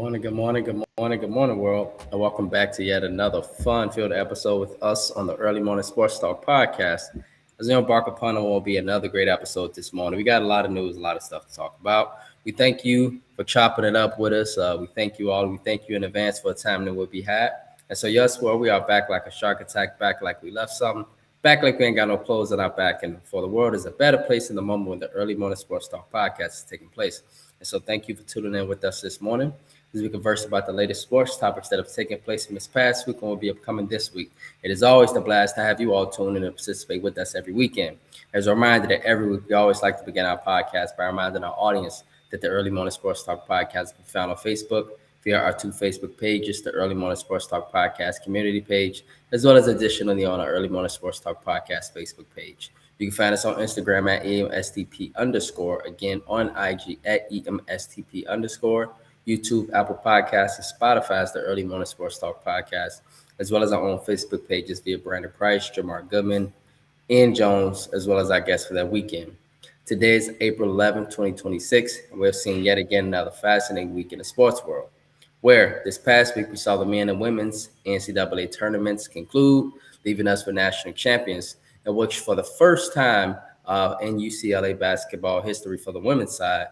Good morning, world. And welcome back to yet another fun-filled episode with us on the Early Morning Sports Talk podcast. As we embark upon it, will be another great episode this morning. We got a lot of news, a lot of stuff to talk about. We thank you for chopping it up with us. We thank you all. We thank you in advance for the time that will be had. And so, yes, well, we are back like a shark attack, back like we left something, back like we ain't got no clothes on our back. And for the world is a better place in the moment when the Early Morning Sports Talk podcast is taking place. And so, thank you for tuning in with us this morning as we converse about the latest sports topics that have taken place in this past week and will be upcoming this week. It is always a blast to have you all tune in and participate with us every weekend. As a reminder that every week we always like to begin our podcast by reminding our audience that the Early Morning Sports Talk podcast can be found on Facebook via our two Facebook pages, the Early Morning Sports Talk Podcast community page, as well as additionally on our Early Morning Sports Talk Podcast Facebook page. You can find us on Instagram at EMSTP underscore, again on IG at EMSTP underscore, YouTube, Apple Podcasts, and Spotify as the Early Morning Sports Talk Podcast, as well as our own Facebook pages via Brandon Price, Jamar Goodman, Ian Jones, as well as our guests for that weekend. Today is April 11th, 2026, and we're seeing yet again another fascinating week in the sports world, where this past week we saw the men and women's NCAA tournaments conclude, leaving us with national champions, in which for the first time in UCLA basketball history for the women's side,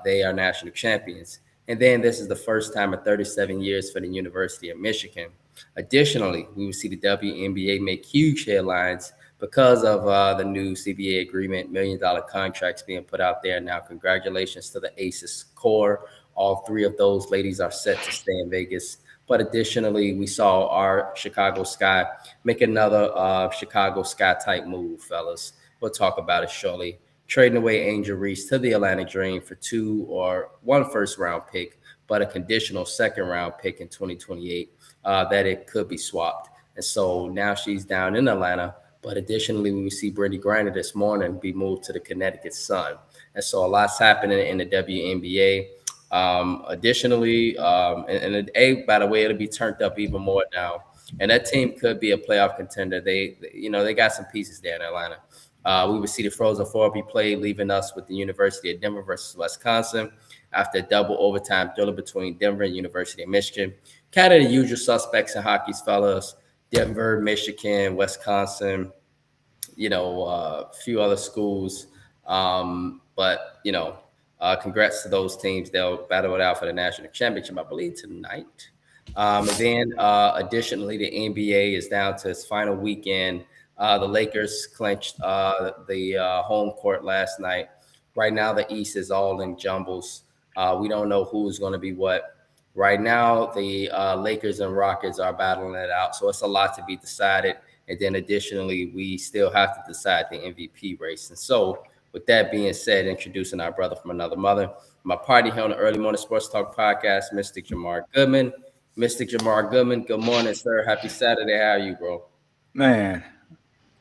they are national champions. And then this is the first time in 37 years for the University of Michigan. Additionally, we will see the WNBA make huge headlines because of the new CBA agreement, $1 million contracts being put out there. Now, congratulations to the Aces core. All three of those ladies are set to stay in Vegas. But additionally, we saw our Chicago Sky make another Chicago Sky type move, fellas. We'll talk about it shortly. Trading away Angel Reese to the Atlanta Dream for one first round pick, but a conditional second round pick in 2028 that it could be swapped. And so now she's down in Atlanta. But additionally, we see Brittany Griner this morning be moved to the Connecticut Sun. And so a lot's happening in the WNBA. Additionally, by the way, it'll be turned up even more now. And that team could be a playoff contender. They got some pieces there in Atlanta. We would see the Frozen Four be played, leaving us with the University of Denver versus Wisconsin after a double overtime thriller between Denver and University of Michigan. Kind of the usual suspects in hockey's fellas: Denver, Michigan, Wisconsin, a few other schools. Congrats to those teams. They'll battle it out for the national championship, I believe, tonight. Additionally, the NBA is down to its final weekend. The Lakers clinched the home court last night. Right now, the East is all in jumbles. We don't know who's going to be what. Right now, the Lakers and Rockets are battling it out. So it's a lot to be decided. And then additionally, we still have to decide the MVP race. And so with that being said, introducing our brother from another mother, my party here on the Early Morning Sports Talk podcast, Mystic Jamar Goodman. Mystic Jamar Goodman, good morning, sir. Happy Saturday. How are you, bro? Man,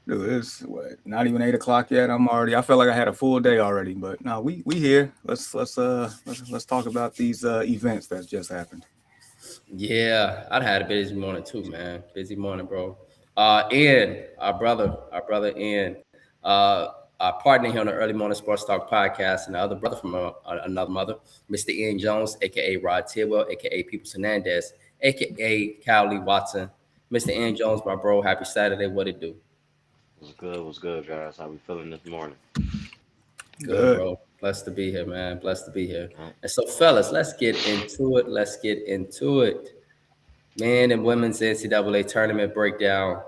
dude, it's not even 8 o'clock yet. I felt like I had a full day already, but no, we here. Let's talk about these events that's just happened. Yeah, I'd had a busy morning too, man. Busy morning, bro. Ian, our brother Ian, our partner here on the Early Morning Sports Talk podcast, and the other brother from another mother, Mr. Ian Jones, aka Rod Tidwell, aka Peoples Hernandez, aka Cowley Watson. Mr. Ian Jones, my bro, happy Saturday. What it do? What's good, guys? How we feeling this morning? Good, Good. bro. Blessed to be here, man. Blessed to be here. All right. And so, fellas, let's get into it. Let's get into it. Men and women's NCAA tournament breakdown.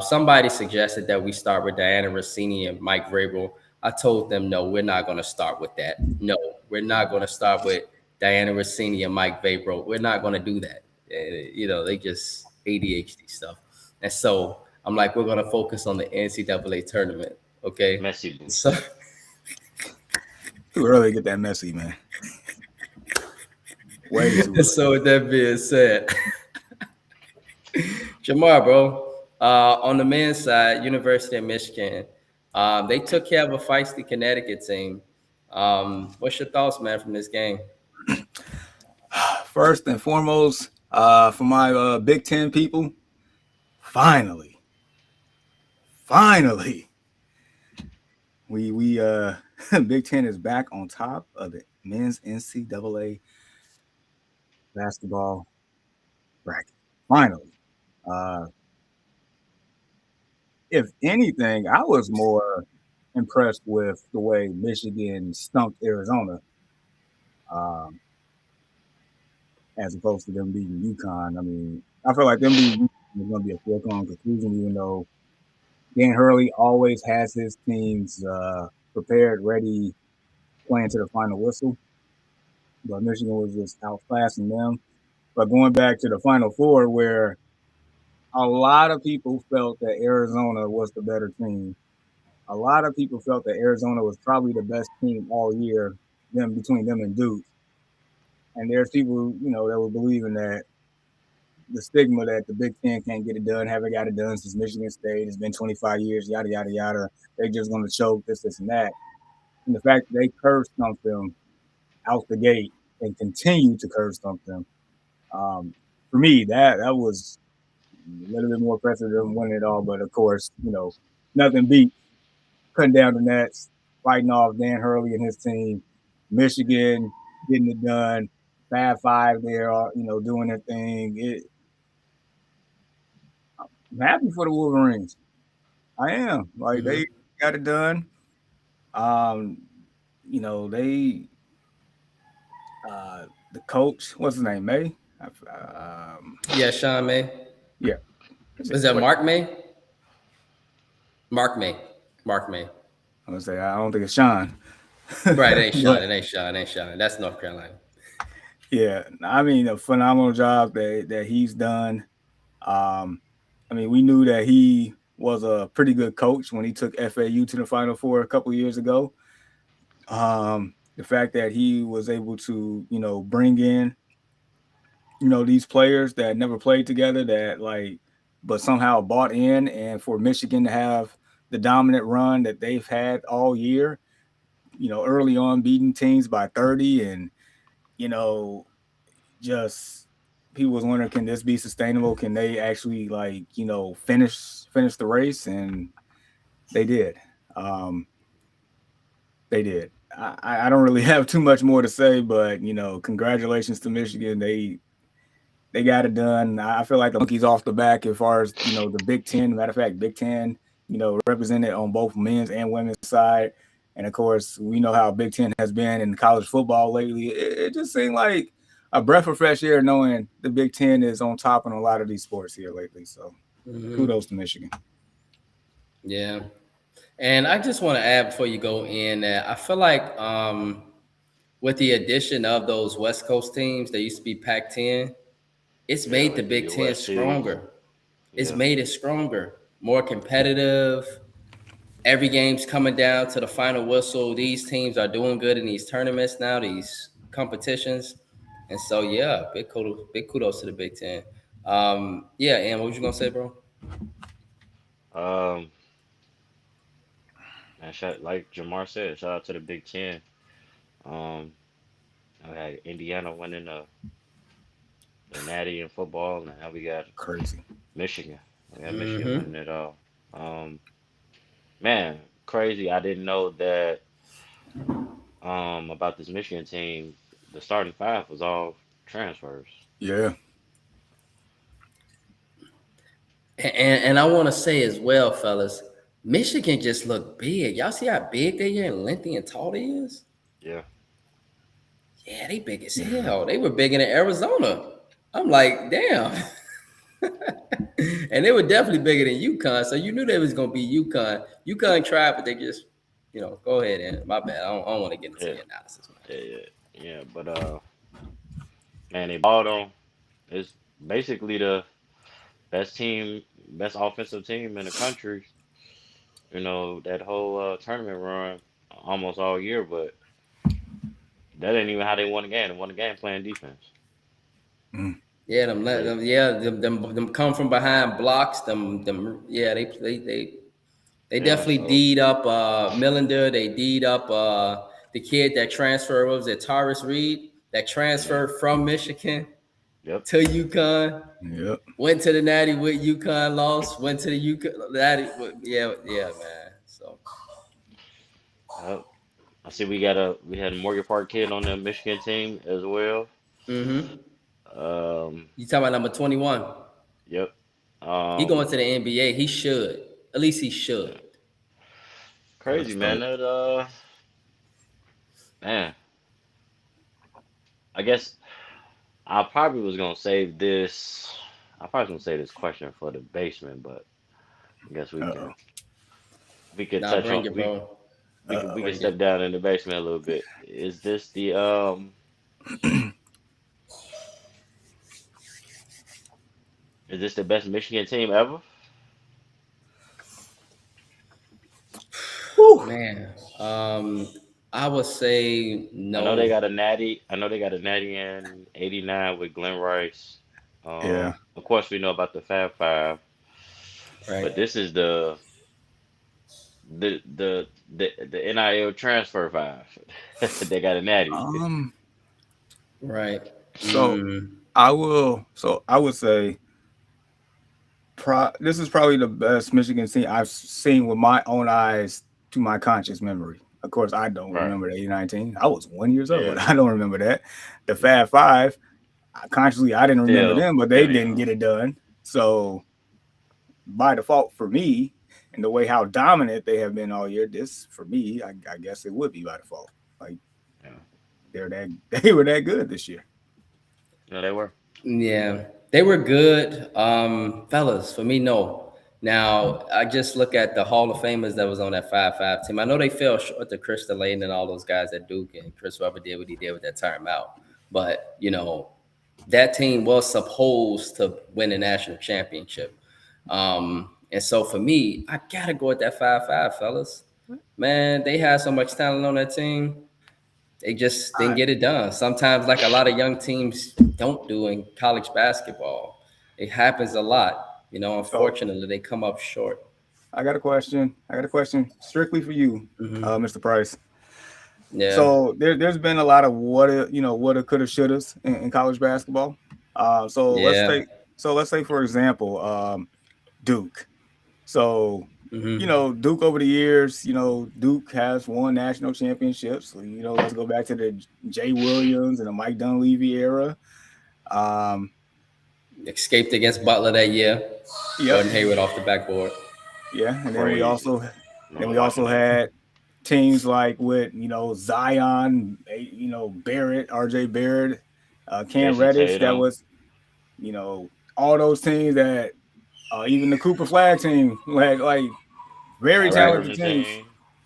Somebody suggested that we start with Diana Rossini and Mike Vrabel. I told them, no, we're not going to start with that. No, we're not going to start with Diana Rossini and Mike Vrabel. We're not going to do that. They just ADHD stuff. And so I'm like, we're going to focus on the NCAA tournament. Okay. Messy boots. So, Too early to get that messy, man. Way too early. so with that being said, Jamar, bro, on the men's side, University of Michigan, they took care of a feisty Connecticut team. What's your thoughts, man, from this game? First and foremost, for my Big Ten people, finally, we Big Ten is back on top of the men's NCAA basketball bracket. Finally. If anything, I was more impressed with the way Michigan stumped Arizona, um, as opposed to them beating UConn. I mean, I feel like them beating UConn is going to be a foregone conclusion, even though Dan Hurley always has his teams prepared, ready, playing to the final whistle. But Michigan was just outclassing them. But going back to the Final Four, where a lot of people felt that Arizona was the better team. A lot of people felt that Arizona was probably the best team all year, them between them and Duke. And there's people, that were believing that the stigma that the Big Ten can't get it done, haven't got it done since Michigan State. It's been 25 years, yada, yada, yada. They just going to choke this, and that. And the fact that they curve stumped them out the gate and continue to curve stump them, for me, that was a little bit more impressive than winning it all. But of course, nothing beat cutting down the nets, fighting off Dan Hurley and his team. Michigan getting it done. Fab Five there, doing their thing. I'm happy for the Wolverines. I am. Like, they got it done. They the coach, what's his name, May? Yeah, Sean May. Yeah. Is that Mark May? Mark May. Mark May. I'm gonna say I don't think it's Sean. Right, it ain't Sean. That's North Carolina. Yeah, I mean, a phenomenal job that he's done. I mean, we knew that he was a pretty good coach when he took FAU to the Final Four a couple of years ago. The fact that he was able to, bring in, these players that never played together, but somehow bought in, and for Michigan to have the dominant run that they've had all year, early on beating teams by 30, and, just people was wondering, can this be sustainable? Can they actually finish the race? And they did. They did. I don't really have too much more to say, but congratulations to Michigan. They got it done. I feel like the monkey's off the back as far as the Big Ten. Matter of fact, Big Ten, represented on both men's and women's side. And of course, we know how Big Ten has been in college football lately. It just seemed like a breath of fresh air knowing the Big Ten is on top in a lot of these sports here lately. So kudos to Michigan. Yeah. And I just want to add before you go in that I feel like with the addition of those West Coast teams that used to be Pac-10, it's made the Big Ten stronger. It's made it stronger, more competitive. Every game's coming down to the final whistle. These teams are doing good in these tournaments now, these competitions. And so, yeah, big kudos to the Big Ten. Yeah, and what was you going to say, bro? Like Jamar said, shout out to the Big Ten. I had Indiana winning the Natty in football, and now we got crazy Michigan. We got Michigan winning it all. Man, crazy! I didn't know that about this Michigan team. The starting five was all transfers. Yeah. And I want to say as well, fellas, Michigan just looked big. Y'all see how big they are and lengthy and tall they is? Yeah. Yeah, they big as hell. They were bigger than Arizona. I'm like, damn. And they were definitely bigger than UConn. So you knew they was going to be UConn. UConn tried, but they just, go ahead and my bad. I don't want to get into the analysis, man. Yeah. But, man, they balled on. It's basically the best offensive team in the country. That whole tournament run almost all year, but that ain't even how they won the game. They won the game playing defense. Yeah, them come from behind blocks. They definitely D'd up Millender. They D'd up the kid that transferred. What was it, Taurus Reed? That transferred from Michigan to UConn. Yep. Went to the Natty with UConn, lost. Went to the UConn Natty. Yeah, man. So. I see we had a Morgan Park kid on the Michigan team as well. You talking about number 21? Yep. He going Um, to the NBA. He should. At least he should. Crazy, That's man. dope. That man. I guess I probably was gonna save this. I probably was gonna save this question for the basement, but I guess Uh-oh. we could Nah, touch bring on it, bro. we could Bring step it. down in the basement a little bit. Is this the is this the best Michigan team ever? Whew. Man, I would say I know they no. got a natty. I know they got a natty in '89 with Glenn Rice. Yeah. Of course we know about the Fab Five, Right, but this is the NIL transfer five. They got a natty. Um. right. So I would say this is probably the best Michigan team I've seen with my own eyes to my conscious memory. Of course, I don't Right. remember the 2019. I was 1 year old. Yeah. I don't remember that. The Fab Five, consciously, I didn't remember them, but they Still didn't young. get it done. So by default for me, and the way how dominant they have been all year, this for me, I guess it would be by default. Like Yeah. they were that good this year. No, they were. Yeah, they were good. Fellas, for me, no. Now, I just look at the Hall of Famers that was on that 5-5 team. I know they fell short to Chris Delaney and all those guys at Duke, and Chris Webber did what he did with that timeout. But, that team was supposed to win a national championship. And so for me, I got to go with that 5-5, fellas. Man, they had so much talent on that team. They just didn't I, get it done. Sometimes, like a lot of young teams don't do in college basketball, it happens a lot. so Unfortunately, they come up short. I got a question. I got a question strictly for you, Hmm. Mr. Price. Yeah, So there's been a lot of woulda, coulda, shouldas in college basketball. So yeah. let's say for example, Duke. So Hmm. Duke over the years, Duke has won national championships. So, let's go back to the Jay Williams and the Mike Dunleavy era. Um, Escaped against Butler that year. yep, Gordon Hayward off the backboard. yeah, and then we Crazy. also Remember watching that. had teams like with Zion, Barrett, RJ Barrett, Cam Jason Reddish. That Tatum. was all those teams that even the Cooper Flag team, like very Allen Right, talented Iverson teams, team.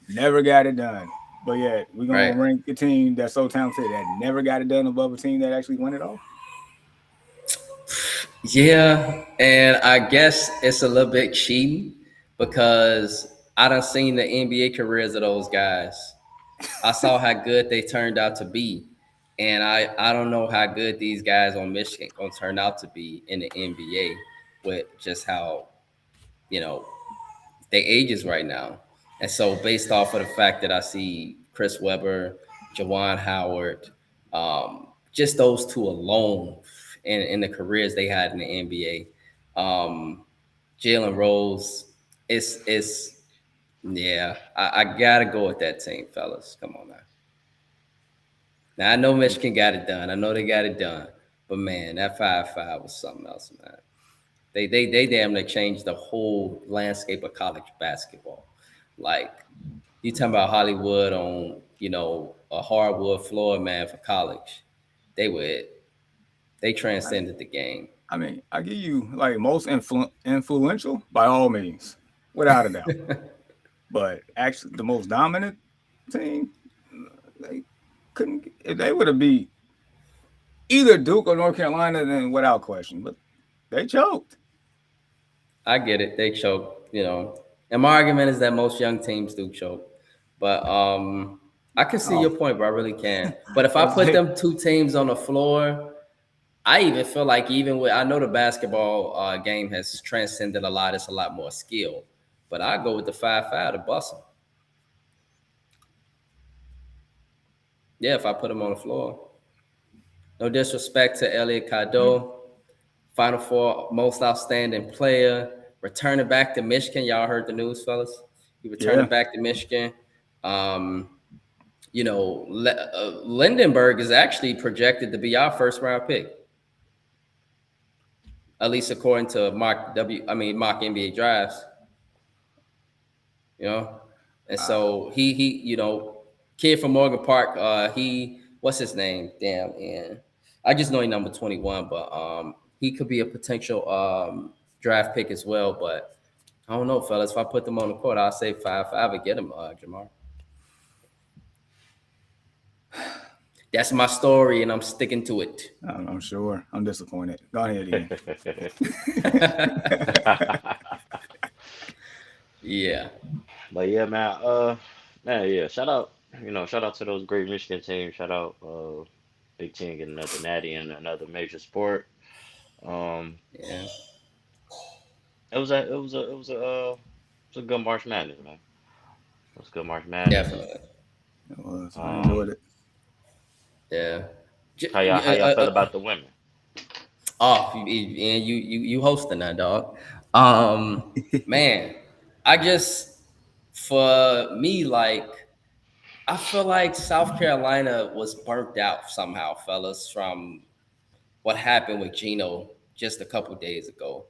never got it done. But yet we're gonna right. rank a team that's so talented that never got it done above a team that actually won it all. Yeah, and I guess it's a little bit cheating because I done seen the NBA careers of those guys. I saw how good they turned out to be. And I don't know how good these guys on Michigan gonna turn out to be in the NBA with just how, you know, they ages right now. And so based off of the fact that I see Chris Webber, Jawan Howard, just those two alone in the careers they had in the NBA. Jalen Rose, it's yeah, I gotta go with that team, fellas. Come on now. Now I know Michigan got it done. I know they got it done. But man, that 5-5 was something else, man. They damn near changed the whole landscape of college basketball. Like you talking about Hollywood on, a hardwood floor, man, for college. They were it. They I, transcended the game. I mean, I give you like most influential by all means, without a doubt. But actually, the most dominant team, they couldn't. If they would have beat either Duke or North Carolina, then without question. But they choked. I get it. They choke. And my argument is that most young teams do choke. But I can see Oh, your point, bro. I really can. But if I let's put say, them two teams on the floor, I even feel like even with I know the basketball game has transcended a lot. It's a lot more skill. But I go with the 5-5 to bust them. Yeah, if I put them on the floor. No disrespect to Elliot Cadeau, Final Four most outstanding player, returning back to Michigan. Y'all heard the news, fellas. He returning yeah, back to Michigan. Um, Lindenberg is actually projected to be our first round pick. at least according to mock NBA drafts. You know, and so kid from Morgan Park. He what's his name? Damn, and I just know he number 21, but he could be a potential draft pick as well. But I don't know, fellas. If I put them on the court, I'll say 5-5 and get him, Jamar. That's my story, and I'm sticking to it. I'm sure. I'm disappointed. Go ahead, Ian. Yeah. But yeah, man. Yeah. Shout out to those great Michigan teams. Shout out, Big Ten getting another natty in another major sport. Um, Yeah. it was a good March Madness, man. It was good March Madness. Definitely. It was. I enjoyed Um, it. Yeah. how y'all feel about the women? And you hosting that, dog. Man, I just for me, like, I feel like South Carolina was burnt out somehow, fellas, from what happened with Gino just a couple days ago.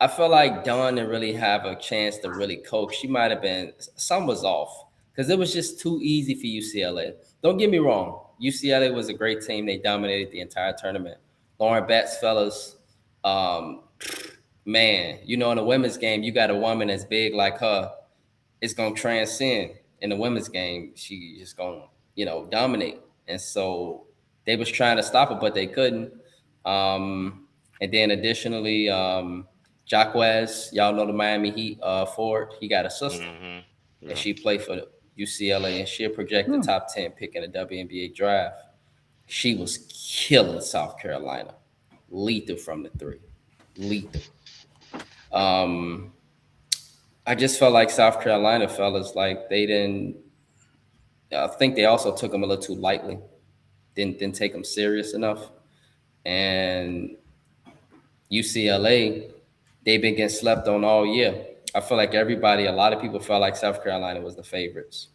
I feel like Dawn didn't really have a chance to really coach. She might have been some was off because it was just too easy for UCLA. Don't get me wrong, UCLA was a great team. They dominated the entire tournament. Lauren Betts, fellas, um, man, in the women's game, you got a woman as big like her. It's gonna transcend in the women's game. She just gonna dominate. And so they was trying to stop it, but they couldn't. And then additionally, Jacquez, y'all know the Miami Heat forward. He got a sister, Hmm. and Yeah. she played for UCLA, and she'll project the top 10 pick in the WNBA draft. She was killing South Carolina, lethal from the three, lethal. Um, I just felt like South Carolina fellas, like they didn't. I think they also took them a little too lightly. Didn't take them serious enough. And UCLA, they've been getting slept on all year. I feel like a lot of people felt like South Carolina was the favorites.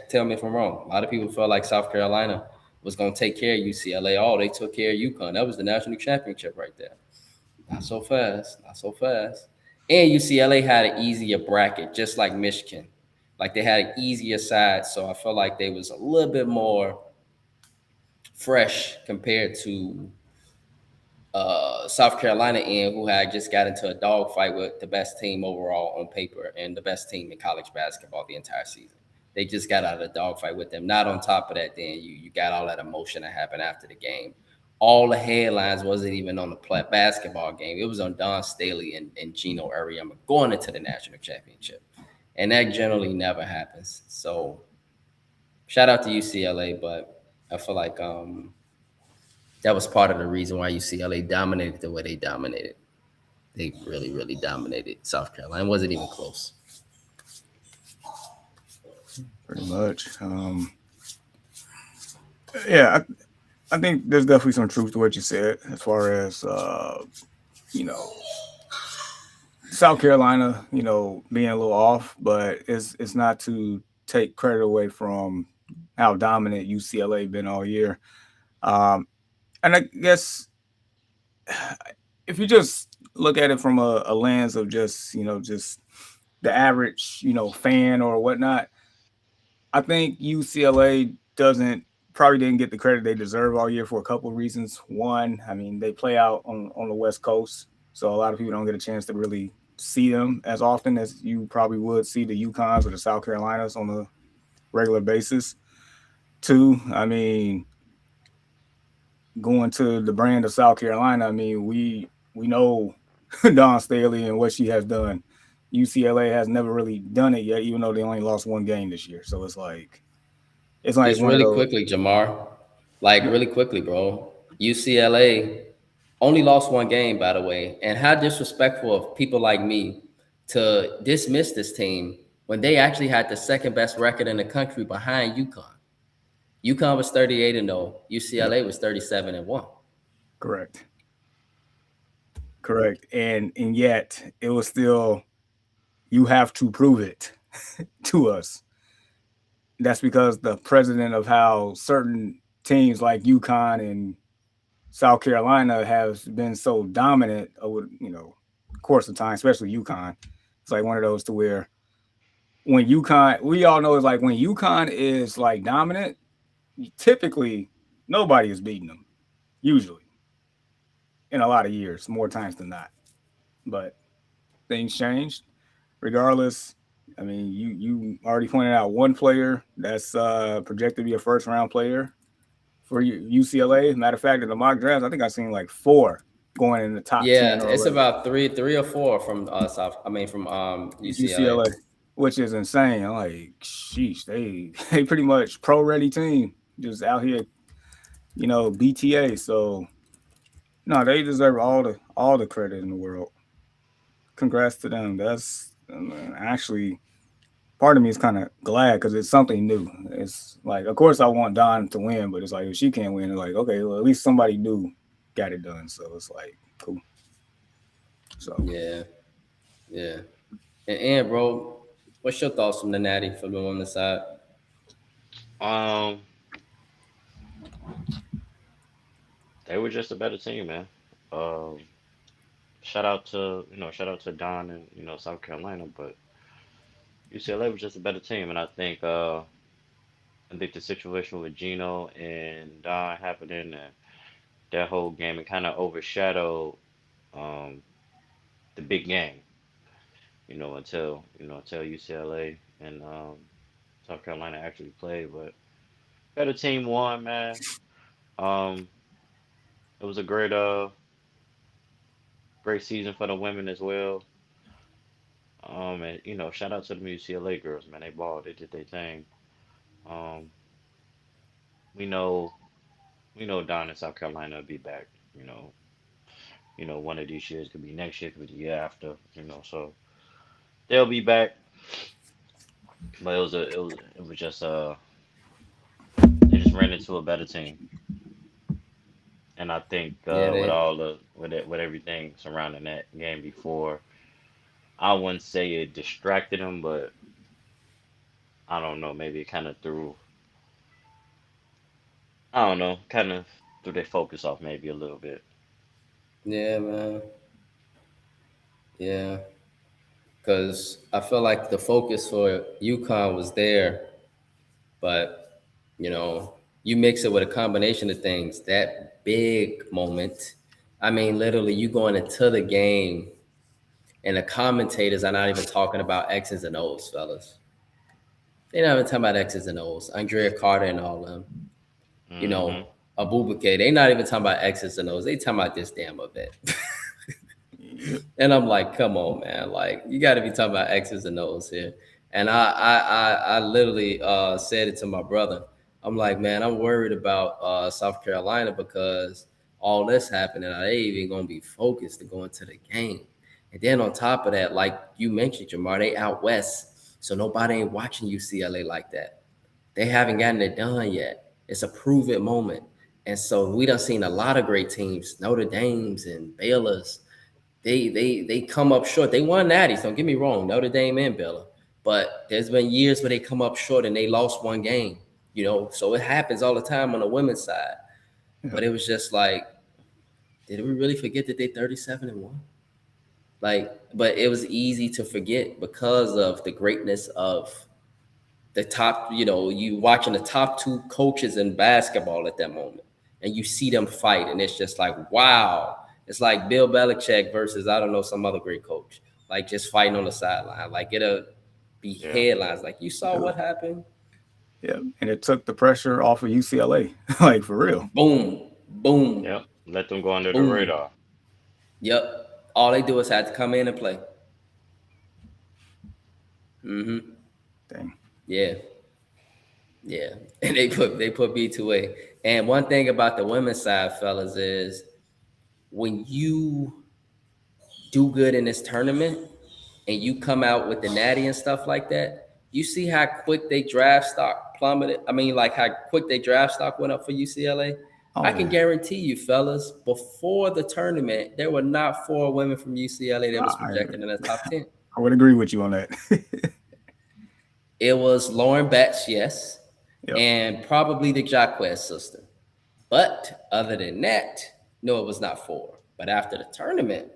Tell me if I'm wrong. A lot of people felt like South Carolina was going to take care of UCLA. Oh, they took care of UConn. That was the national championship right there. Not so fast. Not so fast. And UCLA had an easier bracket, just like Michigan. Like they had an easier side. So I felt like they was a little bit more fresh compared to South Carolina in who had just got into a dogfight with the best team overall on paper and the best team in college basketball the entire season. They just got out of the dogfight with them. Not on top of that, then you got all that emotion that happened after the game. All the headlines wasn't even on the basketball game. It was on Don Staley and Gino Auriemma going into the national championship. And that generally never happens. So shout out to UCLA, but I feel like that was part of the reason why UCLA dominated the way they dominated. They really, really dominated South Carolina. It wasn't even close. Pretty much. Yeah, I think there's definitely some truth to what you said as far as South Carolina, being a little off, but it's not to take credit away from how dominant UCLA been all year. And I guess if you just look at it from a lens of just the average fan or whatnot, I think UCLA probably didn't get the credit they deserve all year for a couple of reasons. One, I mean, they play out on the West Coast, so a lot of people don't get a chance to really see them as often as you probably would see the UConns or the South Carolinas on a regular basis. Two, I mean, going to the brand of South Carolina, I mean, we know Dawn Staley and what she has done. UCLA has never really done it yet, even though they only lost one game this year. So it's like Just one of really those. quickly, Jamar. Like really quickly, bro. UCLA only lost one game, by the way. And how disrespectful of people like me to dismiss this team when they actually had the second best record in the country behind UConn. UConn was 38-0. UCLA was 37-1. Correct. And yet it was still, you have to prove it to us. That's because the president of how certain teams like UConn and South Carolina has been so dominant over, course of time, especially UConn. It's like one of those to where when UConn, we all know it's like when UConn is like dominant, typically nobody is beating them, usually in a lot of years, more times than not. But things changed. Regardless, I mean, you already pointed out one player that's projected to be a first round player for UCLA. Matter of fact, in the mock drafts, I think I've seen like 4 going in the top 10 Yeah, it's already. about three or four from from UCLA. UCLA, which is insane. I'm like, sheesh, they pretty much pro ready team just out here, BTA. So no, they deserve all the credit in the world. Congrats to them. That's actually part of me is kind of glad because it's something new. It's like, of course, I want Don to win, but it's like if she can't win, it's like okay, well at least somebody new got it done. So it's like cool. So Yeah, yeah. And bro, what's your thoughts from the Natty from the women's side? Um, they were just a better team, man. Um, shout out to Don and South Carolina, but UCLA was just a better team, and I think the situation with Gino and Don happening and that whole game, it kind of overshadowed um the big game, until UCLA and South Carolina actually played, but better team won, man. Um, it was a great season for the women as well. And shout out to the UCLA girls, man. They balled, they did their thing. Um, we know we know down in South Carolina will be back. You know, one of these years could be next year, could be the year after. So they'll be back. But it was just they just ran into a better team, and I think Yeah, with they all the with everything surrounding that game before, I wouldn't say it distracted them, but I don't know, maybe it kind of threw I don't know, kind of threw their focus off maybe a little bit. yeah, man. Yeah. Because I feel like the focus for UConn was there, but you mix it with a combination of things. That big moment, I mean, literally, you going into the game, and the commentators are not even talking about X's and O's, fellas. They're not even talking about X's and O's. Andrea Carter and all them, you Hmm. know, Abubakar. They not even talking about X's and O's. They talking about this damn event. yep. And I'm like, come on, man. Like, you got to be talking about X's and O's here. And I literally said it to my brother. I'm like, man, I'm worried about South Carolina because all this happened and I ain't even gonna be focused to go into the game. And then on top of that, like you mentioned, Jamar, they out west, so nobody ain't watching UCLA like that. They haven't gotten it done yet. It's a prove it moment. And so we done seen a lot of great teams, Notre Dame's and Baylor's. They come up short. They won natties, don't get me wrong, Notre Dame and Baylor. But there's been years where they come up short and they lost one game, So it happens all the time on the women's side. But it was just like, did we really forget that they 37-1? Like, but it was easy to forget because of the greatness of the top, you watching the top 2 coaches in basketball at that moment, and you see them fight, and it's just like, wow. It's like Bill Belichick versus, I don't know, some other great coach, like just fighting on the sideline. Like it'll be Yeah. headlines. Like, you saw what happened? Yeah, and it took the pressure off of UCLA, like for real. Boom, boom, Yep. Let them go under the boom. radar. Yep. All they do is have to come in and play. Mm-hmm. Dang. Yeah. Yeah. And they put B2A. And one thing about the women's side, fellas, is when you do good in this tournament and you come out with the natty and stuff like that, you see how quick they draft stock plummeted. I mean, like how quick they draft stock went up for UCLA. I Oh can yeah, guarantee you, fellas, before the tournament, there were not 4 women from UCLA that was I, projected in the top 10. I would agree with you on that. It was Lauren Betts, yes, Yep. and probably the Jacquez sister. But other than that, No, it was not 4. But after the tournament,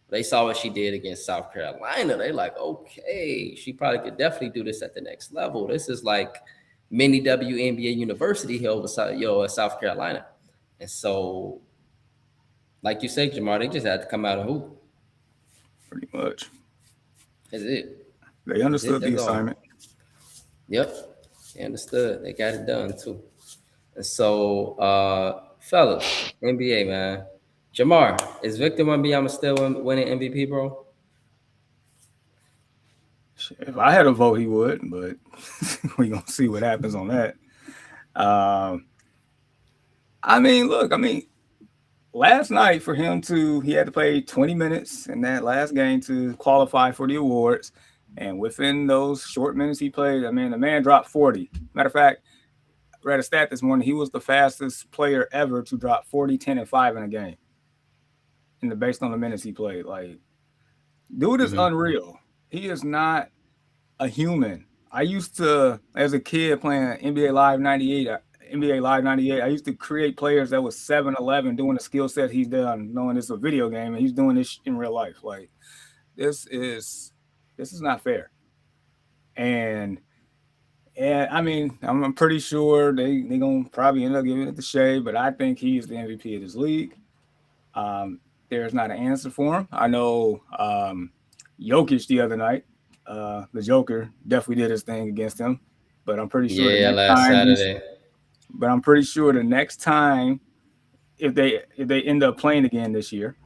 they saw what she did against South Carolina. They like, okay, she probably could definitely do this at the next level. This is like mini WNBA University here over South Carolina. And so, like you said, Jamar, they just had to come out and hoop. Pretty much. That's it. They understood the assignment. Yep. They understood. They got it done too. And so, fellas, NBA, man. Jamar, is Victor Wembanyama still winning MVP, bro? If I had a vote, he would, but we're going to see what happens on that. Last night for him he had to play 20 minutes in that last game to qualify for the awards. And within those short minutes he played, the man dropped 40. Matter of fact, I read a stat this morning. He was the fastest player ever to drop 40, 10, and 5 in a game. Based on the minutes he played. Like, dude is unreal. He is not a human. I used to, as a kid playing NBA Live 98, I used to create players that was 7'11", doing the skill set he's done, knowing it's a video game, and he's doing this in real life. Like, this is not fair. And I'm pretty sure they're gonna probably end up giving it to Shea, but I think he is the MVP of this league. There's not an answer for him. I know Jokic the other night, the Joker definitely did his thing against him, but I'm pretty sure last Saturday. But I'm pretty sure the next time, if they end up playing again this year,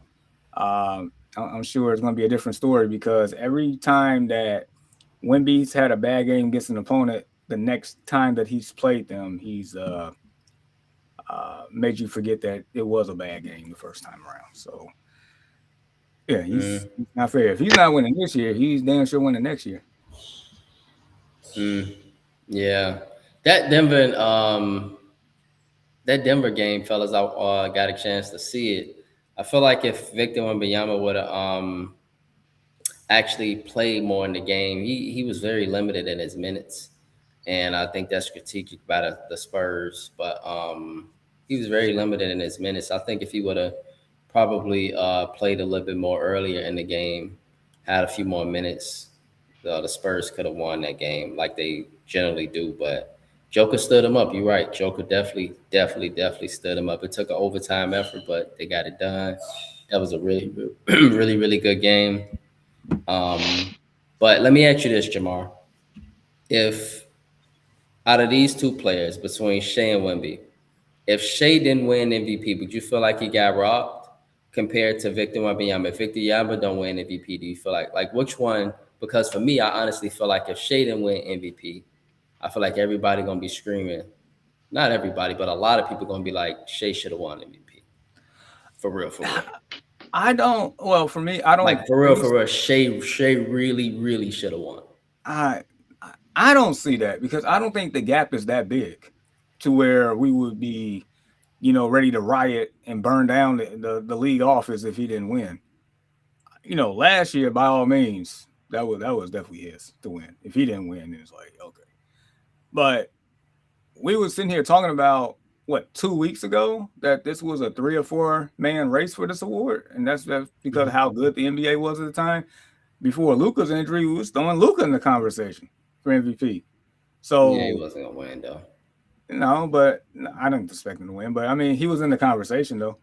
I'm sure it's going to be a different story, because every time that Wemby's had a bad game against an opponent, the next time that he's played them, he's made you forget that it was a bad game the first time around. So, yeah, he's not fair. If he's not winning this year, he's damn sure winning next year. Yeah. That Denver game, fellas, I got a chance to see it. I feel like if Victor Wembanyama would have actually played more in the game, he was very limited in his minutes, and I think that's strategic by the Spurs. But he was very limited in his minutes. I think if he would have probably played a little bit more earlier in the game, had a few more minutes, the Spurs could have won that game like they generally do. But Joker stood him up. You're right. Joker definitely stood him up. It took an overtime effort, but they got it done. That was a really, really, really good game. But let me ask you this, Jamar. If out of these two players, between Shea and Wemby, if Shea didn't win MVP, would you feel like he got robbed compared to Victor Wembanyama? If Victor Wembanyama don't win MVP, do you feel like which one? Because for me, I honestly feel like if Shea didn't win MVP, I feel like everybody gonna be screaming. Not everybody, but a lot of people gonna be like, Shea should have won MVP. For real. I don't. Well, for me, I don't like for real. Shea really, really should have won. I don't see that, because I don't think the gap is that big to where we would be, ready to riot and burn down the league office if he didn't win. Last year, by all means, that was definitely his to win. If he didn't win, it was like, okay. But we were sitting here talking about 2 weeks ago that this was a 3 or 4 man race for this award, and that's because of how good the NBA was at the time. Before Luka's injury, we was throwing Luka in the conversation for MVP. So yeah, he wasn't gonna win though. No, but I didn't expect him to win. But he was in the conversation though.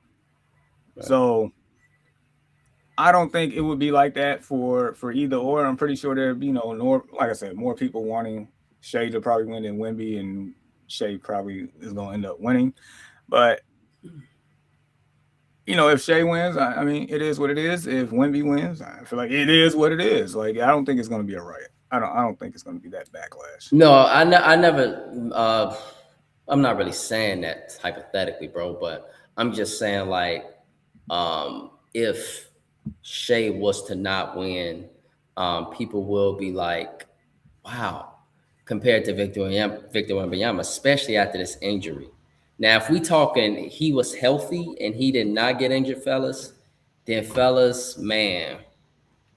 Right. So I don't think it would be like that for either or. I'm pretty sure there, like I said, more people wanting Shea to probably win than Wemby, and Shea probably is going to end up winning. But if Shea wins, it is what it is. If Wemby wins, I feel like it is what it is. Like, I don't think it's going to be a riot. I don't think it's going to be that backlash. No, I never. I'm not really saying that hypothetically, bro. But I'm just saying, like, if Shea was to not win, people will be like, wow, compared to Victor Wembanyama, especially after this injury. Now, if we talking he was healthy and he did not get injured, fellas, then fellas, man,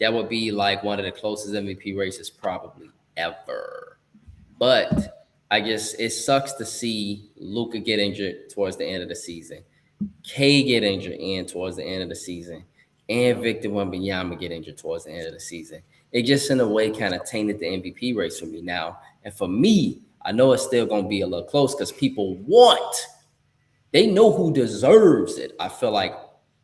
that would be like one of the closest MVP races probably ever. But I guess it sucks to see Luka get injured towards the end of the season. K get injured in towards the end of the season, and Victor Wembanyama get injured towards the end of the season. It just in a way kind of tainted the MVP race for me now. And for me, I know it's still going to be a little close because people they know who deserves it. I feel like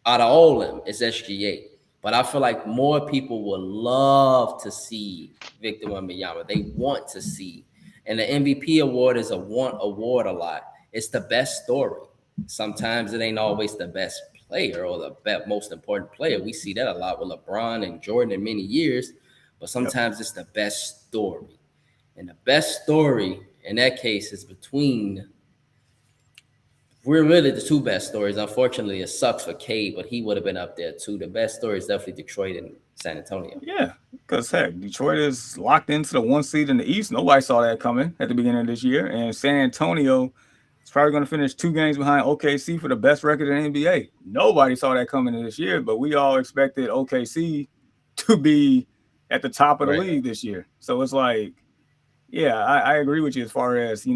out of all of them, it's SGA. But I feel like more people would love to see Victor Wembanyama. They want to see. And the MVP award is a want award a lot. It's the best story. Sometimes it ain't always the best player or the most important player. We see that a lot with LeBron and Jordan in many years. But sometimes it's the best story. And the best story in that case is between we're really the two best stories. Unfortunately, it sucks for Cade, but he would have been up there too. The best story is definitely Detroit and San Antonio. Yeah, because heck, Detroit is locked into the 1 seed in the East. Nobody saw that coming at the beginning of this year. And San Antonio is probably going to finish 2 games behind OKC for the best record in the NBA. Nobody saw that coming in this year, but we all expected OKC to be at the top of the league this year. So it's like, yeah, I agree with you as far as, the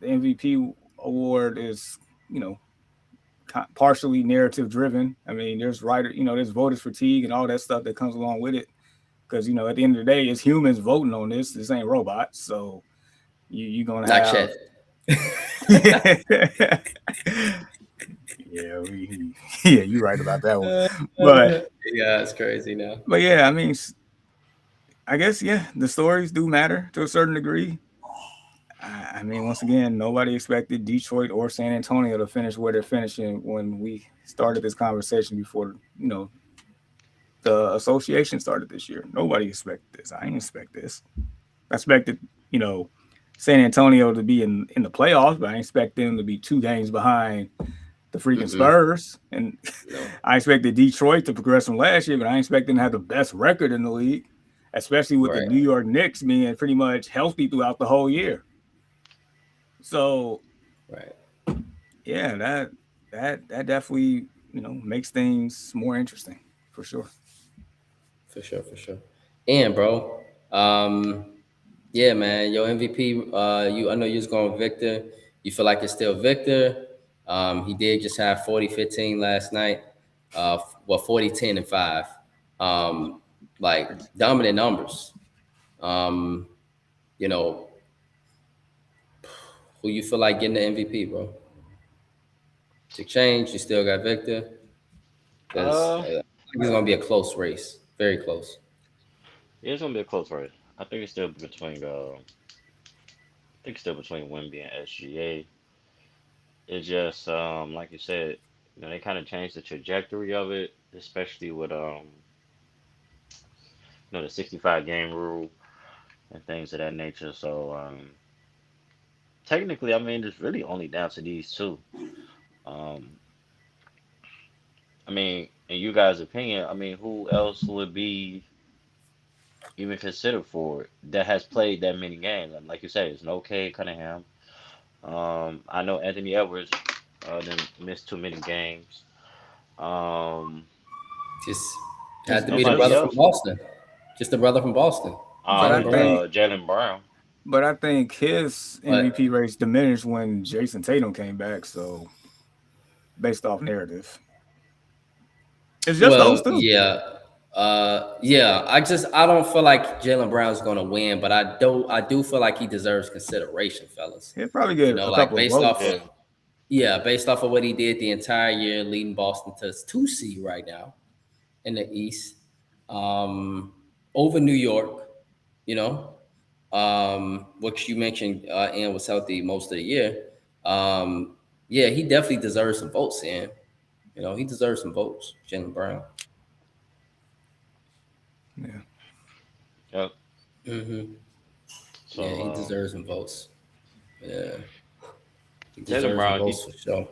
MVP award is, partially narrative driven. I mean, there's there's voters fatigue and all that stuff that comes along with it. Because, at the end of the day, it's humans voting on this. This ain't robots. So you're going to have. Yeah, you're right about that one. But yeah, it's crazy now. But yeah, I mean, I guess, the stories do matter to a certain degree. I mean, once again, nobody expected Detroit or San Antonio to finish where they're finishing when we started this conversation before, the association started this year. Nobody expected this. I didn't expect this. I expected, San Antonio to be in the playoffs, but I expect them to be 2 games behind the freaking Spurs. And I expected Detroit to progress from last year, but I expect them to have the best record in the league, especially with the New York Knicks being pretty much healthy throughout the whole year. So, yeah, that definitely, makes things more interesting for sure. For sure. And bro, yeah, man, your MVP, I know you was going Victor. You feel like it's still Victor. He did just have 40-15 last night. 40, 10, and 5. Like dominant numbers. Who you feel like getting the MVP, bro? To change, you still got Victor. Because it's gonna be a close race, very close. Yeah, it's gonna be a close race. I think it's still between Wemby and SGA. It's just like you said, they kind of changed the trajectory of it, especially with the 65 game rule and things of that nature. So technically, I mean, it's really only down to these two. Um, I mean, in you guys' opinion, I mean, who else would be even considered for it that has played that many games? And like you said, it's no Cade Cunningham. I know Anthony Edwards didn't miss too many games. Just had to be the brother from Boston. Just the brother from Boston. Jaylen Brown. But I think his MVP race diminished when Jason Tatum came back. So, based off narrative, it's just those two. Yeah. I don't feel like Jaylen Brown's gonna win, but I do feel like he deserves consideration, fellas. He'll probably get a couple based of off votes. based off of what he did the entire year, leading Boston to 2 seed right now in the East, over New York, which you mentioned, and was healthy most of the year. He definitely deserves some votes, and he deserves some votes, Jaylen Brown. Yeah. Yep. So, he deserves some votes. Yeah. Jaylen Brown, votes for sure.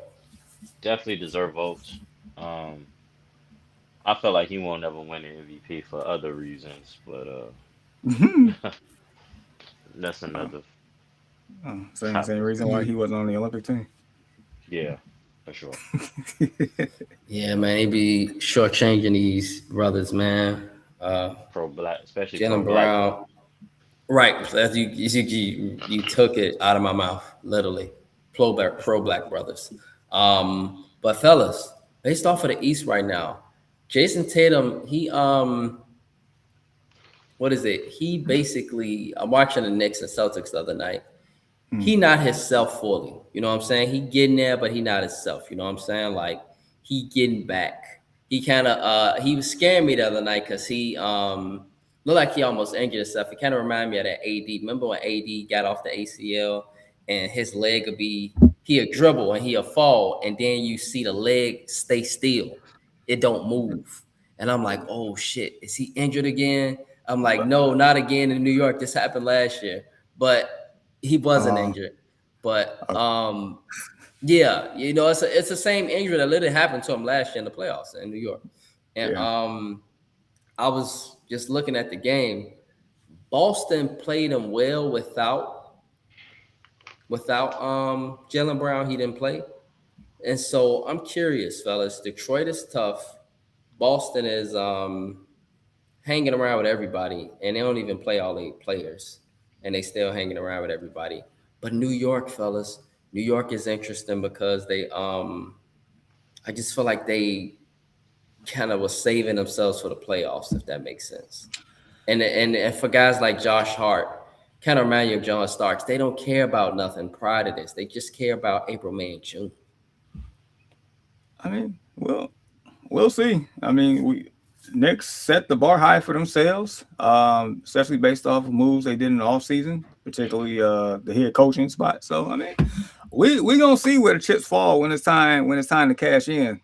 Definitely deserve votes. I feel like he won't ever win the MVP for other reasons, but that's another. Same reason why he wasn't on the Olympic team. Yeah, for sure. Yeah, man, he be shortchanging these brothers, man. Pro-black, especially Jaylen Brown. Right, as you took it out of my mouth, literally. Pro-black brothers. But fellas, based off of the East right now, Jason Tatum, what is it? He basically, I'm watching the Knicks and Celtics the other night. He not himself fully. You know what I'm saying? He getting there, but he not himself. You know what I'm saying? Like he getting back. He kind of he was scaring me the other night because he looked like he almost injured himself. It kind of reminded me of that AD. Remember when AD got off the ACL and his leg would be he'll dribble and he'll fall, and then you see the leg stay still. It don't move. And I'm like, oh shit, is he injured again? I'm like, no, not again in New York. This happened last year. But he wasn't injured. But yeah, you know, it's the same injury that literally happened to him last year in the playoffs in New York. And I was just looking at the game. Boston played him well without Jaylen Brown. He didn't play. And so I'm curious, fellas. Detroit is tough. Boston is hanging around with everybody, and they don't even play all 8 players, and they still hanging around with everybody. But New York, fellas, New York is interesting because they I just feel like they kind of was saving themselves for the playoffs, if that makes sense. And for guys like Josh Hart, kind of remind you of John Starks, they don't care about nothing prior to this. They just care about April, May, and June. I mean, we'll see. I mean, Knicks set the bar high for themselves, especially based off of moves they did in the offseason, particularly the head coaching spot. So I mean, we gonna see where the chips fall when it's time to cash in.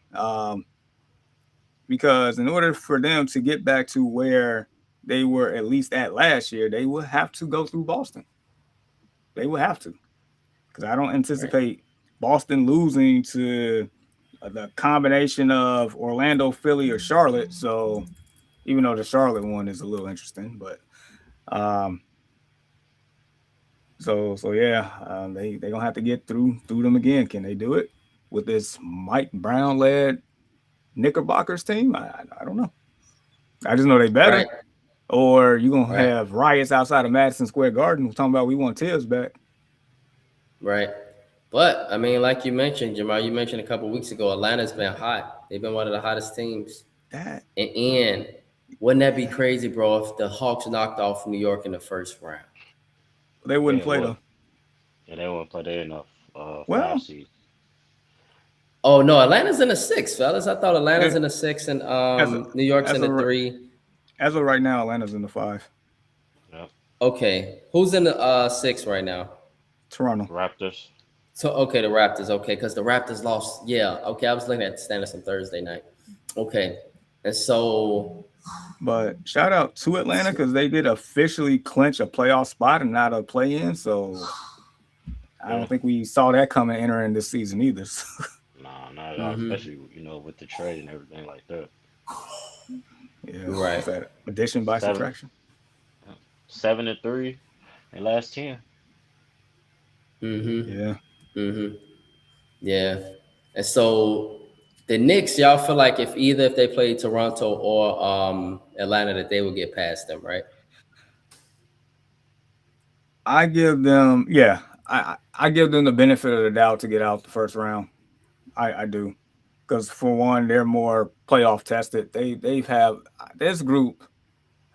Because in order for them to get back to where they were at least at last year, they will have to go through Boston. They will have to, because I don't anticipate Boston losing to the combination of Orlando, Philly, or Charlotte. So even though the Charlotte one is a little interesting, but so yeah, they gonna have to get through them again. Can they do it with this Mike Brown led Knickerbockers team? I don't know. I just know they better. Right. Or you gonna have riots outside of Madison Square Garden talking about we want Tibbs back. Right. But I mean, like you mentioned, Jamal, you mentioned a couple of weeks ago, Atlanta's been hot. They've been one of the hottest teams. And wouldn't that be crazy, bro, if the Hawks knocked off New York in the first round? They wouldn't play though. Yeah, they wouldn't play there enough. Well, oh no, Atlanta's in the 6, fellas. I thought Atlanta's in the 6 and New York's in the 3. As of right now, Atlanta's in the 5. Yeah. Okay, who's in the 6 right now? Toronto Raptors. So okay, the Raptors. Okay, because the Raptors lost. Yeah. Okay, I was looking at the standings on Thursday night. Okay, and so. But shout out to Atlanta because they did officially clinch a playoff spot and not a play-in. So I don't think we saw that coming entering this season either. Nah, not at all. Especially with the trade and everything like that. Yeah, right. Is that addition by subtraction? 7-3 in last 10. Yeah. Yeah. And so the Knicks, y'all feel like if they play Toronto or Atlanta, that they will get past them, right? I give them, I give them the benefit of the doubt to get out the first round. I do. Because for one, they're more playoff tested. This group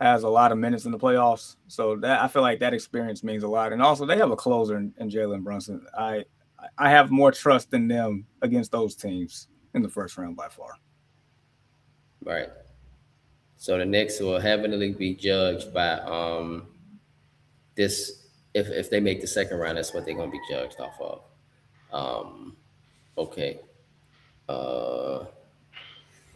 has a lot of minutes in the playoffs. So that I feel like that experience means a lot. And also they have a closer in Jalen Brunson. I have more trust in them against those teams in the first round by far. Right. So the Knicks will heavily be judged by this. If they make the second round, that's what they're gonna be judged off of. Okay.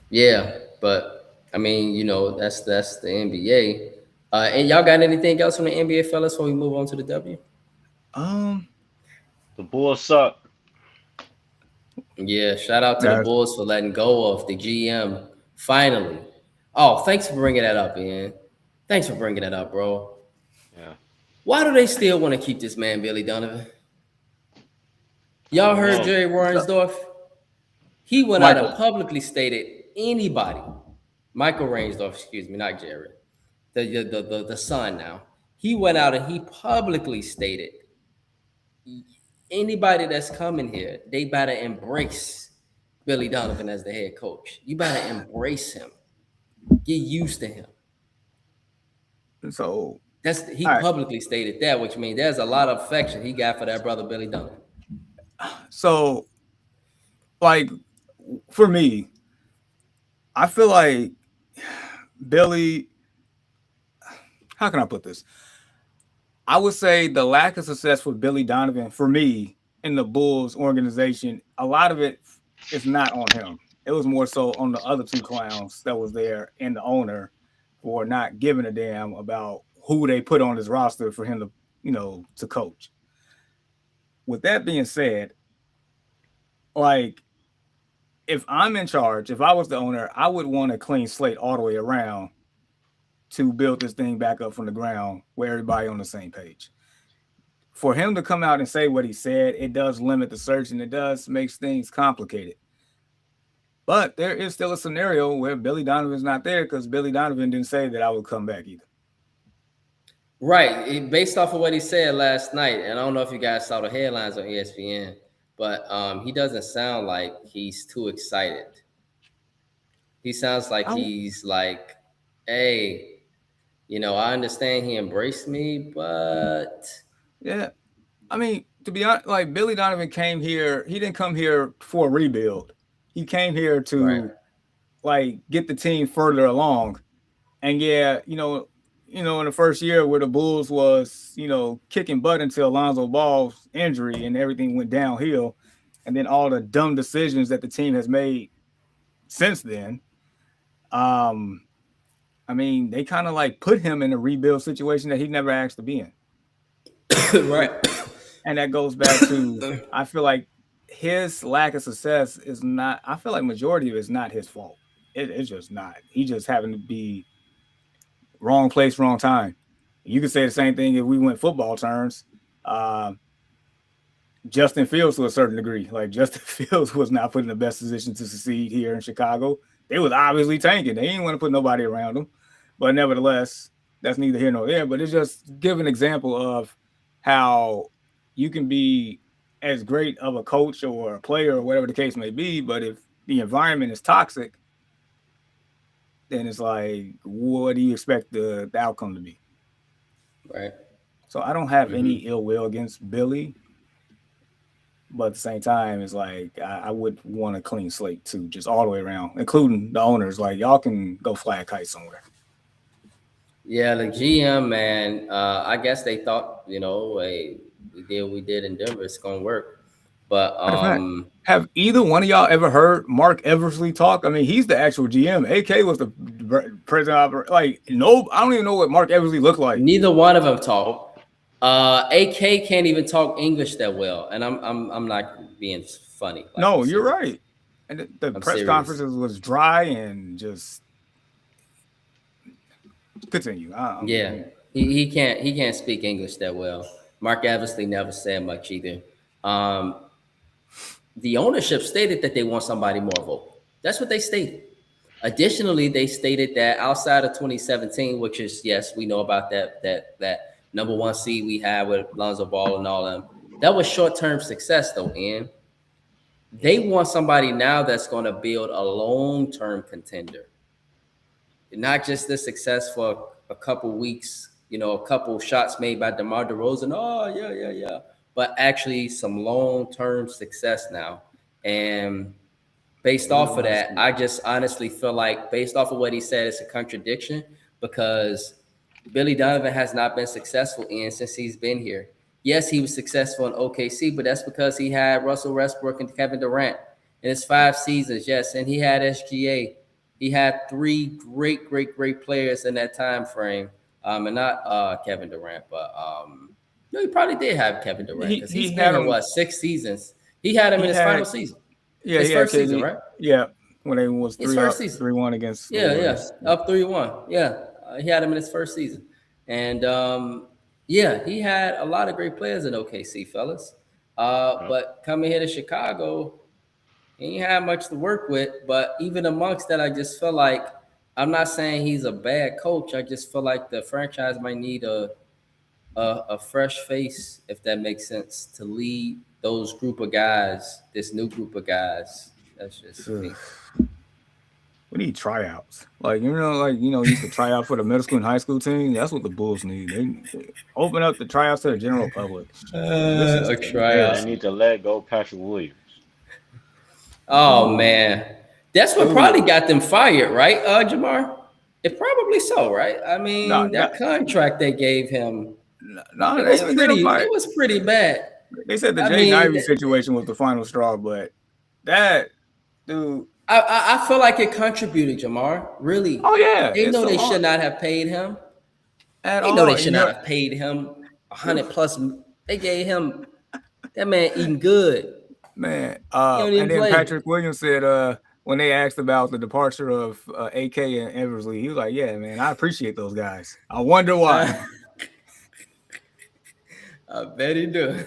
Yeah, but I mean, that's the NBA. And y'all got anything else from the NBA, fellas, before we move on to the W? The Bulls suck. Yeah, shout out to the Bulls for letting go of the GM finally. Oh, thanks for bringing that up, Ian. Thanks for bringing that up, bro. Yeah. Why do they still want to keep this man, Billy Donovan? Y'all heard Jerry Reinsdorf? He went out and publicly stated Michael Reinsdorf, excuse me, not Jerry, the son now. He went out and he publicly stated anybody that's coming here, they better embrace Billy Donovan as the head coach. You better embrace him. Get used to him. So He all right. publicly stated that, which means there's a lot of affection he got for that brother Billy Donovan. So like for me, I feel like Billy, how can I put this? I would say the lack of success with Billy Donovan for me in the Bulls organization, a lot of it is not on him. It was more so on the other two clowns that was there and the owner for not giving a damn about who they put on his roster for him to, to coach. With that being said, like if I'm in charge, if I was the owner, I would want a clean slate all the way around to build this thing back up from the ground where everybody on the same page. For him to come out and say what he said, it does limit the search and it does makes things complicated. But there is still a scenario where Billy Donovan's not there because Billy Donovan didn't say that I would come back either. Right. Based off of what he said last night, and I don't know if you guys saw the headlines on ESPN, but he doesn't sound like he's too excited. He sounds like he's like, hey, I understand he embraced me, but yeah. I mean, to be honest, like Billy Donovan came here, he didn't come here for a rebuild. He came here to like get the team further along. And yeah, in the first year where the Bulls was, kicking butt until Alonzo Ball's injury and everything went downhill. And then all the dumb decisions that the team has made since then. I mean, they kind of like put him in a rebuild situation that he never asked to be in. Right. And that goes back to, I feel like his lack of success is not, I feel like majority of it is not his fault. It's just not. He just happened to be wrong place, wrong time. You could say the same thing if we went football terms. Justin Fields to a certain degree. Like Justin Fields was not put in the best position to succeed here in Chicago. They was obviously tanking. They didn't want to put nobody around them. But nevertheless, that's neither here nor there. But it's just give an example of how you can be as great of a coach or a player or whatever the case may be. But if the environment is toxic, then it's like, what do you expect the outcome to be? Right. So I don't have any ill will against Billy. But at the same time, it's like I would want a clean slate too, just all the way around, including the owners. Like y'all can go fly a kite somewhere. Yeah, the GM, man. I guess they thought, hey, we did what we did in Denver. It's gonna work. But have either one of y'all ever heard Mark Eversley talk? I mean, he's the actual GM. AK was the president of, like, no, I don't even know what Mark Eversley looked like. Neither one of them talk. AK can't even talk English that well, and I'm not being funny. Like, no, you're right. And the press conferences was dry and just continue. He can't speak English that well. Mark Eversley never said much either. The ownership stated that they want somebody more vocal. That's what they stated. Additionally, they stated that outside of 2017, which is, yes, we know about that number one seed we had with Lonzo Ball and all them. That was short-term success, though, and they want somebody now that's going to build a long-term contender. Not just the success for a couple weeks, a couple shots made by DeMar DeRozan. Oh, yeah. But actually some long-term success now. And based off of that, I just honestly feel like based off of what he said, it's a contradiction because Billy Donovan has not been successful since he's been here. Yes, he was successful in OKC, but that's because he had Russell Westbrook and Kevin Durant in his 5 seasons. Yes, and he had SGA. He had 3 great players in that time frame. And not Kevin Durant, but no, he probably did have Kevin Durant because he's been in 6 seasons. He had him in his final season. Yeah, his first season, right? Yeah, when it was 3-1 against. Yeah, up 3-1. Yeah, he had him in his first season, and he had a lot of great players in OKC, fellas. But coming here to Chicago, he ain't had much to work with. But even amongst that, I just feel like I'm not saying he's a bad coach. I just feel like the franchise might need a fresh face, if that makes sense, to lead those group of guys, this new group of guys That's just Ugh. me. We need tryouts. You used to try out for the middle school and high school team. That's what the Bulls need. They open up the tryouts to the general public. This is A They tryout. need to let go Patrick Williams. Oh man, that's what probably got them fired, right, Jamar? It probably so, right? I No, mean, no, that contract they gave him, no, it they was didn't get him pretty, fired. it was pretty bad. They said the I Jaden mean, Ivey situation was the final straw, but that dude. I feel like it contributed, Jamar. Really, Oh yeah, they it's know so they hard should not have paid him. at They know all. they And should not have paid him 100 plus. They gave him that man eating good. man. He don't even And then play. Patrick Williams said, when they asked about the departure of AK and Eversley, he was like, "Yeah, man, I appreciate those guys. I wonder why." I bet he do.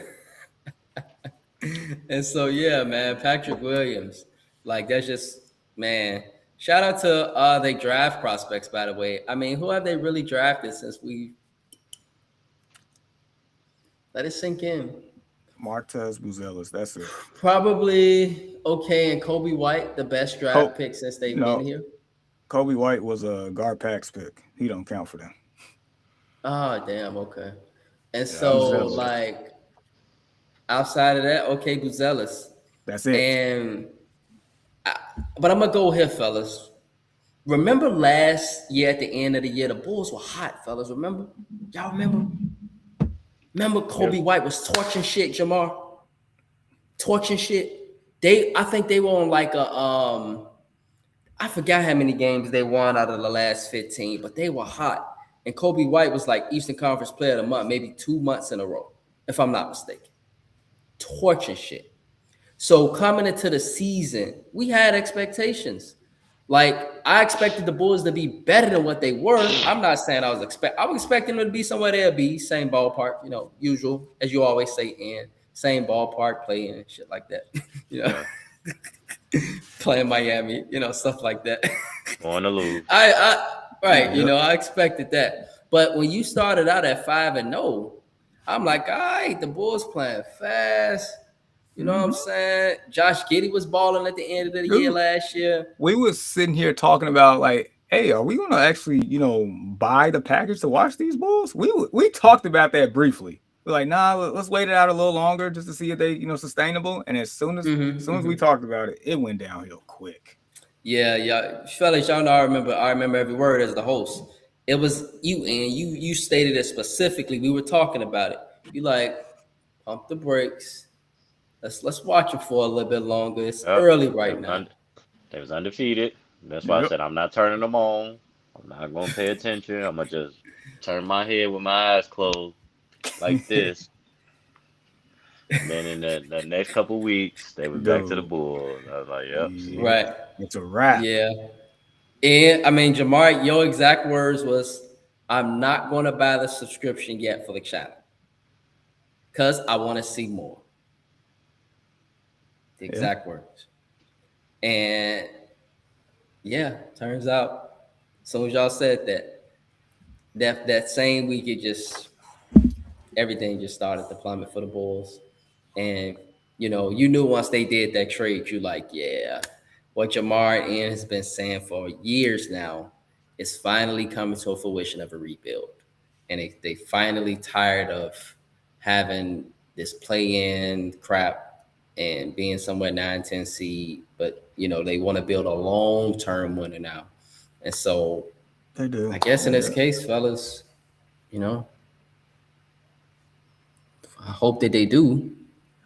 And so yeah, man, Patrick Williams, like that's just man. Shout out to they draft prospects, by the way. I mean, who have they really drafted since we let it sink in? Martez Buzelis, that's it. Probably okay, and Kobe White, the best draft pick since they've been here. Kobe White was a Garpax pick. He don't count for them. Oh, damn, okay. And so like outside of that, okay, Buzelis. That's it. And but I'm gonna go here, fellas. Remember last year at the end of the year, the Bulls were hot, fellas. Remember? Y'all remember? Remember Kobe White was torching shit, Jamar? Torching shit. I think they were on like a I forgot how many games they won out of the last 15, but they were hot. And Kobe White was like Eastern Conference Player of the Month, maybe 2 months in a row, if I'm not mistaken. Torching shit. So coming into the season, we had expectations. Like I expected the Bulls to be better than what they were. I'm not saying I was expecting them to be somewhere they'll be, same ballpark, usual, as you always say, in same ballpark, playing shit like that. Playing Miami, stuff like that. On the lose. I expected that. But when you started out at 5-0, I'm like, all right, the Bulls playing fast. You know what I'm saying? Josh Giddey was balling at the end of the year last year. We was sitting here talking about like, hey, are we gonna actually, buy the package to watch these Bulls? We talked about that briefly. We're like, nah, let's wait it out a little longer just to see if they, sustainable. And as soon as we talked about it, it went downhill quick. Yeah, fellas, y'all know I remember every word as the host. It was you, and you stated it specifically. We were talking about it. You like, pump the brakes. Let's watch it for a little bit longer. It's early right now. They was undefeated. That's why I said I'm not turning them on. I'm not gonna pay attention. I'm gonna just turn my head with my eyes closed like this. And then in the next couple weeks, they was back to the Bulls. I was like, yep. Right. It's a wrap. Yeah. And I mean, Jamar, your exact words was, I'm not going to buy the subscription yet for the channel because I want to see more. The exact words. And yeah, turns out, as soon as y'all said that same week, everything just started to plummet for the Bulls. And, you knew once they did that trade, you like, yeah, what Jamar and Ian has been saying for years now is finally coming to a fruition of a rebuild. And they finally tired of having this play-in crap and being somewhere 9-10 seed, but they want to build a long-term winner now. And so they do. I guess in this case, fellas, I hope that they do.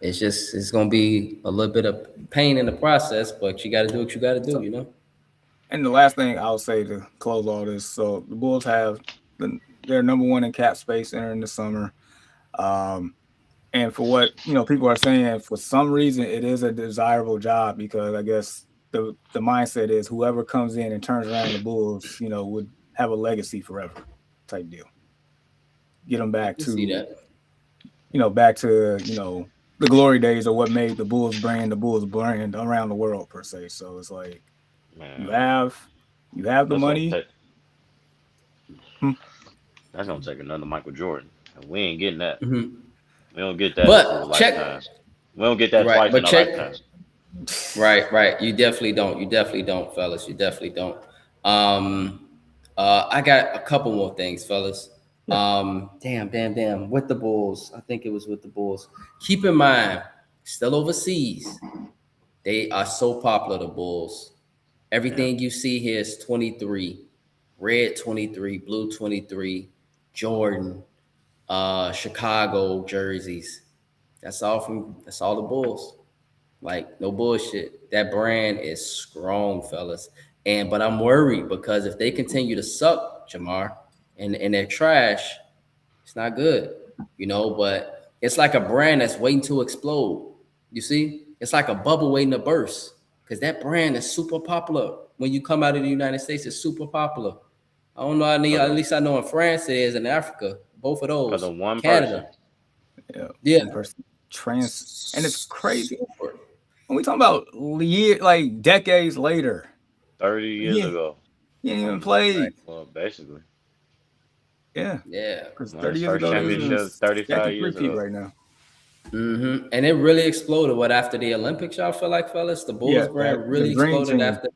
It's gonna be a little bit of pain in the process, but you gotta do what you gotta do, And the last thing I'll say to close all this, so the Bulls have their number one in cap space entering the summer. And for what people are saying, for some reason it is a desirable job because I guess the mindset is whoever comes in and turns around the Bulls, would have a legacy forever type deal. Get them back to back to the glory days of what made the Bulls brand around the world per se. So it's like you have the money. That's gonna take another Michael Jordan, and we ain't getting that. Mm-hmm. We don't get that. But check. We don't get that twice in a lifetime. Right. You definitely don't. You definitely don't, fellas. You definitely don't. Um, I got a couple more things, fellas. Yeah. Damn. With the Bulls, I think it was with the Bulls. Keep in mind, still overseas, they are so popular. The Bulls. Yeah. Everything you see here is 23, red 23, blue 23, Jordan, Chicago jerseys. That's all the Bulls. Like no bullshit. That brand is strong, fellas. But I'm worried because if they continue to suck, Jamar, and they're trash, it's not good. But it's like a brand that's waiting to explode. You see? It's like a bubble waiting to burst. Because that brand is super popular. When you come out of the United States, it's super popular. I don't know. For At the least I know in France it is, in Africa, both of for the those. one person, Canada, Yeah. yeah, One person and it's crazy super. when we talk about like decades later. 30 years Yeah, ago. he ain't even Um, Right. played. well, basically, Yeah, Yeah. because won 30 his years first ago they was in championship second 35 years repeat ago. right now. And it really exploded. What after the Olympics, y'all feel like, fellas? The Bulls Yeah, that brand the really dream exploded team, after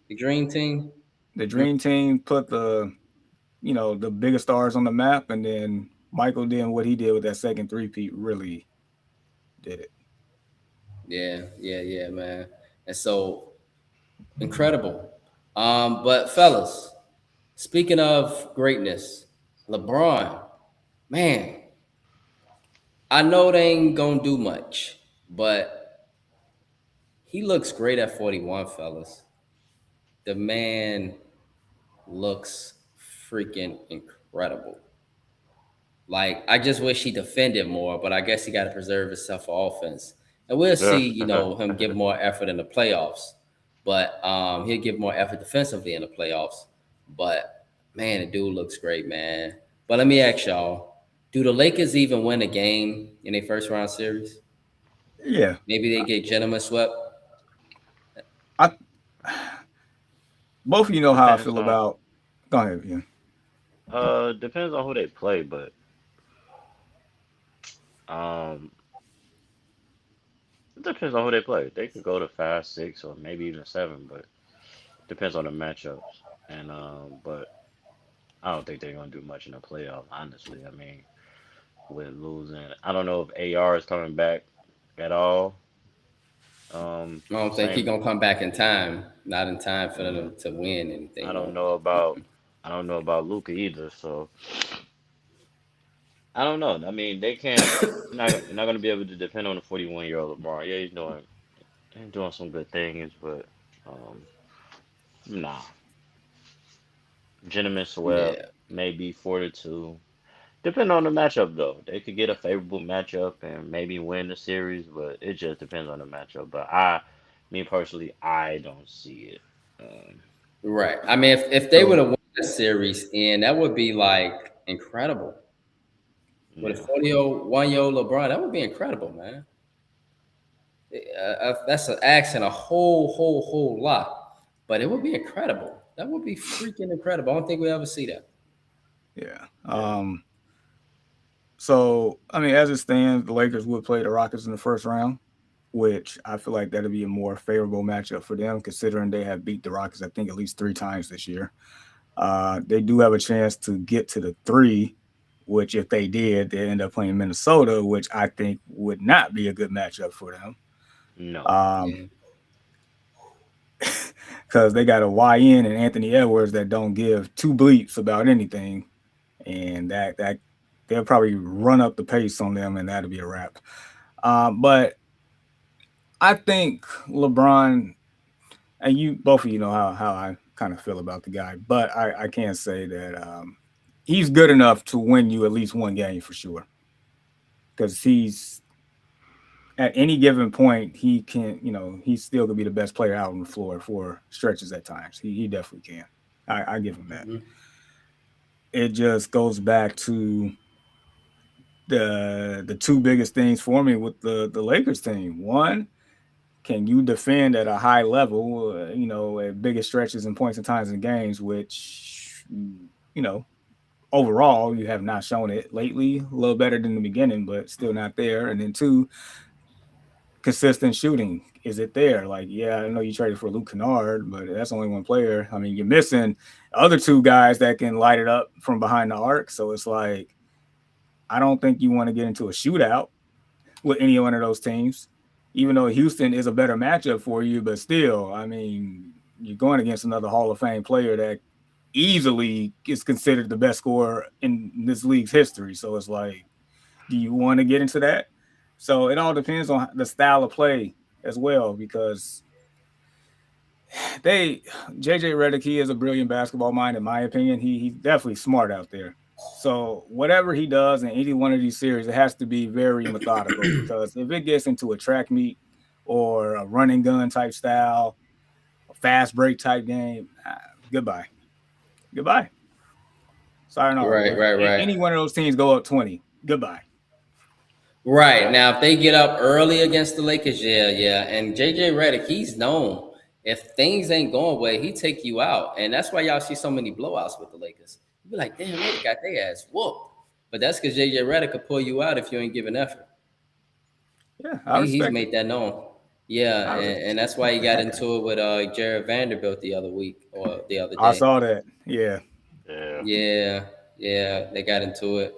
the Dream Team. the dream team put the biggest stars on the map, and then Michael did what he did with that second three-peat really did it. Yeah, man. And so incredible. But fellas, speaking of greatness, LeBron, man, I know they ain't gonna do much, but he looks great at 41, fellas. The man looks freaking incredible. Like, I just wish he defended more, but I guess he got to preserve himself for offense. And we'll Yeah. see, him give more effort in the playoffs. But he'll give more effort defensively in the playoffs. But man, the dude looks great, man. But let me ask y'all: do the Lakers even win a game in their first round series? Yeah, Maybe they get gentlemen swept. I both of you know how I Depends feel on about. Go ahead, yeah. depends on who they play, but um it depends on who they play. They could go to 5, 6, or maybe even 7, but depends on the matchups. And but I don't think they're gonna do much in the playoffs, honestly. I mean, with losing, I don't know if AR is coming back at all. I don't think he's Same. gonna come back in time. Not in time for them to win I anything. don't No. know about I don't know about Luca either. So I don't know. I mean, they can't. You're not gonna be able to depend on the 41-year-old LeBron. Yeah, he's doing some good things, but um, nah. Gentlemen swept, Yeah. maybe 4-2. Depending on the matchup, though, they could get a favorable matchup and maybe win the series, but it just depends on the matchup. But me personally, I don't see it. Um, Right. I mean, if they would So have won the series, and that would be like incredible. With a yeah, 41-year-old LeBron, that would be incredible, man. That's an asking a whole lot, but it would be incredible. That would be freaking incredible. I don't think we ever see that. yeah, yeah, so I mean, as it stands, the Lakers would play the Rockets in the first round, which I feel like that'd be a more favorable matchup for them, considering they have beat the Rockets I think at least 3 times this year. They do have a chance to get to the three, which if they did, they end up playing Minnesota, which I think would not be a good matchup for them. no, Um, Yeah. because they got a YN and Anthony Edwards that don't give two bleeps about anything, and that they'll probably run up the pace on them, and that'll be a wrap. But I think LeBron, and you both of you know how I kind of feel about the guy, but I can't say that he's good enough to win you at least one game for sure. Because he's at any given point, he can, he still could be the best player out on the floor for stretches at times. He definitely can. I give him that. Mhm. It just goes back to the two biggest things for me with the Lakers team. One, can you defend at a high level, at biggest stretches and points and times in games, which, you know, overall, you have not shown it lately. A little better than the beginning, but still not there. And then two, consistent shooting? Is it there? Like, yeah, I know you traded for Luke Kennard, but that's only one player. I mean, you're missing other two guys that can light it up from behind the arc. So it's like, I don't think you want to get into a shootout with any one of those teams, even though Houston is a better matchup for you. But still, I mean, you're going against another Hall of Fame player that easily is considered the best scorer in this league's history. So it's like, do you want to get into that? So it all depends on the style of play as well, because JJ Redick, he is a brilliant basketball mind, in my opinion. He's definitely smart out there. So whatever he does in any one of these series, it has to be very methodical, because if it gets into a track meet or a running gun type style, a fast break type game, goodbye. Sayonara. Right. Any one of those teams go up 20, goodbye. Right. Now, if they get up early against the Lakers, yeah. And JJ Redick, he's known. If things ain't going well, he take you out. And that's why y'all see so many blowouts with the Lakers. You be like, damn, they got their ass whooped. But that's because JJ Redick could pull you out if you ain't giving effort. Yeah, he's made that known. Yeah, and that's why he got into it with Jared Vanderbilt the other week or the other day. I saw that. Yeah. They got into it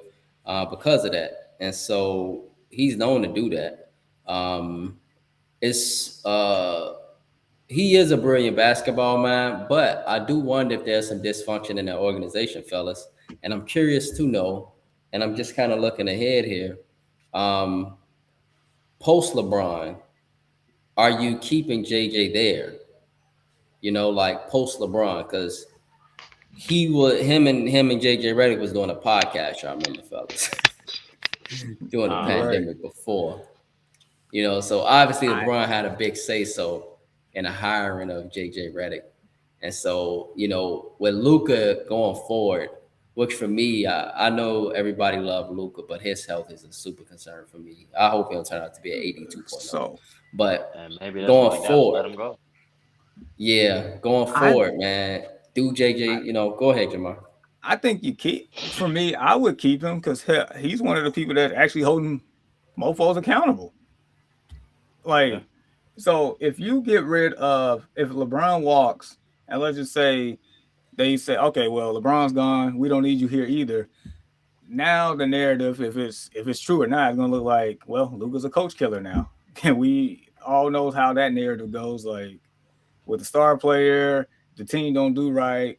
because of that. And so he's known to do that. He is a brilliant basketball man, but I do wonder if there's some dysfunction in the organization, fellas. And I'm curious to know, and I'm just kind of looking ahead here. Post LeBron, are you keeping JJ there? You know, like post LeBron, because him and JJ Redick was doing a podcast. I remember, fellas, during the pandemic before. You know, so obviously LeBron had a big say so in the hiring of JJ Redick, and so you know with Luka going forward, which for me, I know everybody loved Luka, but his health is a super concern for me. I hope he'll turn out to be an 82.0. So, but maybe that's going forward, let him go. Yeah, going forward, man. Do JJ, you know, go ahead, Jamar. I think you keep. For me, I would keep him because he's one of the people that actually holding mofos accountable. Like, so if you get rid of, if LeBron walks, and let's just say they say, okay, well, LeBron's gone, we don't need you here either. Now the narrative, if it's true or not, it's gonna look like, well, Luka's a coach killer now. And we all know how that narrative goes. Like with the star player, the team don't do right.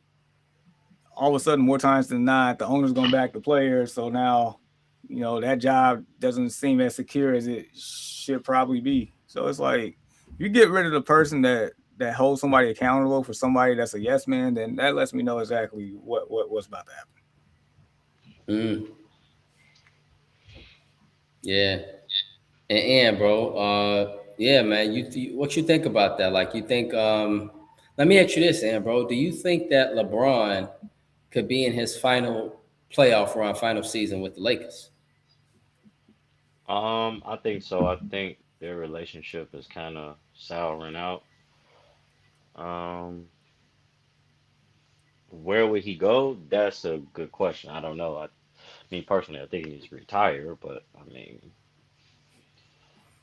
All of a sudden, more times than not, the owner's going back to players. So now, you know, that job doesn't seem as secure as it should probably be. So it's like, you get rid of the person that holds somebody accountable for somebody that's a yes man, then that lets me know exactly what's about to happen. Yeah. And bro, yeah, man, you what you think about that? Like, you think let me ask you this, bro. Do you think that LeBron could be in his final playoff run, final season with the Lakers? I think so. I think their relationship is kind of souring out. Where would he go? That's a good question. I don't know. I mean, personally, I think he needs to retire, but I mean,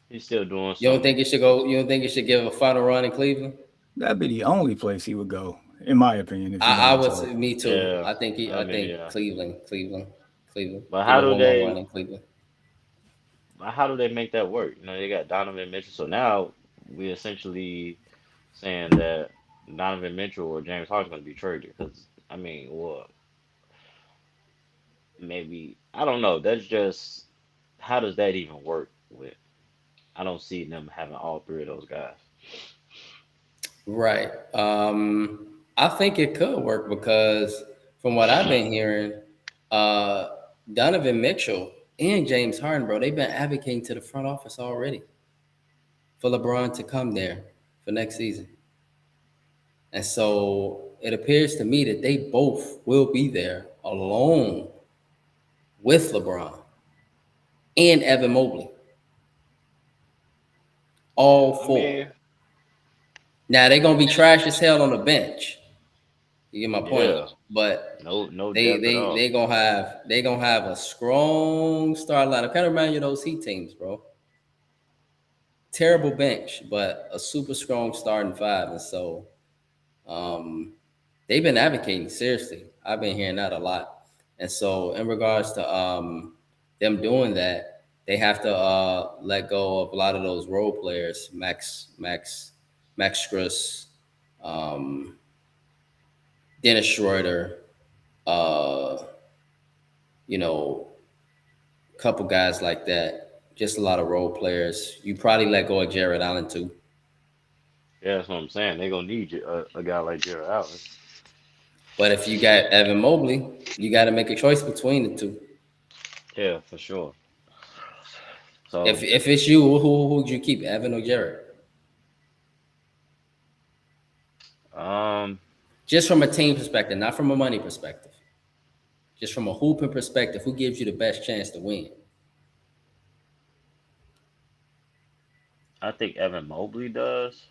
he's still doing You don't some. think it should go? You don't think it should give a final run in Cleveland? That'd be the only place he would go, in my opinion. If I would say, me too. Yeah, I think yeah. Cleveland. But how do they? Run in Cleveland. How do they make that work? You know, they got Donovan Mitchell. So now we essentially saying that Donovan Mitchell or James Harden's going to be traded. Because I mean, well, maybe I don't know. That's just how does that even work? With I don't see them having all three of those guys. Right. I think it could work because from what I've been hearing, Donovan Mitchell and James Harden, bro, they've been advocating to the front office already for LeBron to come there for next season. And so it appears to me that they both will be there along with LeBron and Evan Mobley. All four. Now they're gonna be trash as hell on the bench. You get my point. Yeah. But no, they gonna have a strong start lineup. Kind of remind you of those Heat teams, bro. terrible bench, but a super strong starting five. And so um, they've been advocating seriously. I've been hearing that a lot. And so in regards to them doing that, they have to let go of a lot of those role players, Max Struss, um, Dennis Schroeder, uh, you know, a couple guys like that. Just a lot of role players. You probably let go of Jared Allen too. Yeah, that's what I'm saying. They're gonna need a guy like Jared Allen. But if you got Evan Mobley, you got to make a choice between the two. Yeah, for sure. If So, if it's you, who would you keep, Evan or Jared? um, Just from a team perspective, not from a money perspective. Just from a hooping perspective, who gives you the best chance to win? I think Evan Mobley does.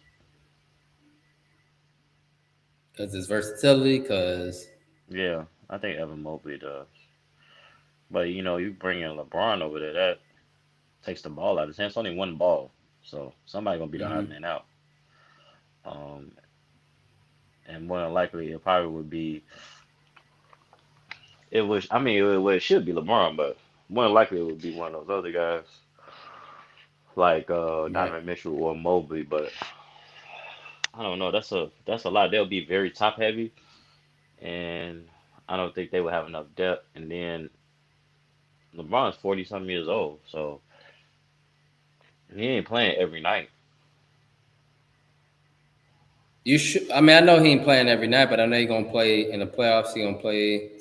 Because it's versatility. Because Yeah, I think Evan Mobley does. But you bring in LeBron over there, that takes the ball out of his hands. It's only one ball, so somebody gonna be the odd man out. Um, and more than likely, it probably would be. It was. I mean, it should be LeBron, but more than likely it would be one of those other guys like right, Donovan Mitchell or Mobley. But I don't know. That's a lot. They'll be very top heavy, and I don't think they would have enough depth. And then LeBron's 40 something years old, so he ain't playing every night. you should. I mean, I know he ain't playing every night, but I know he's gonna play in the playoffs. He's gonna play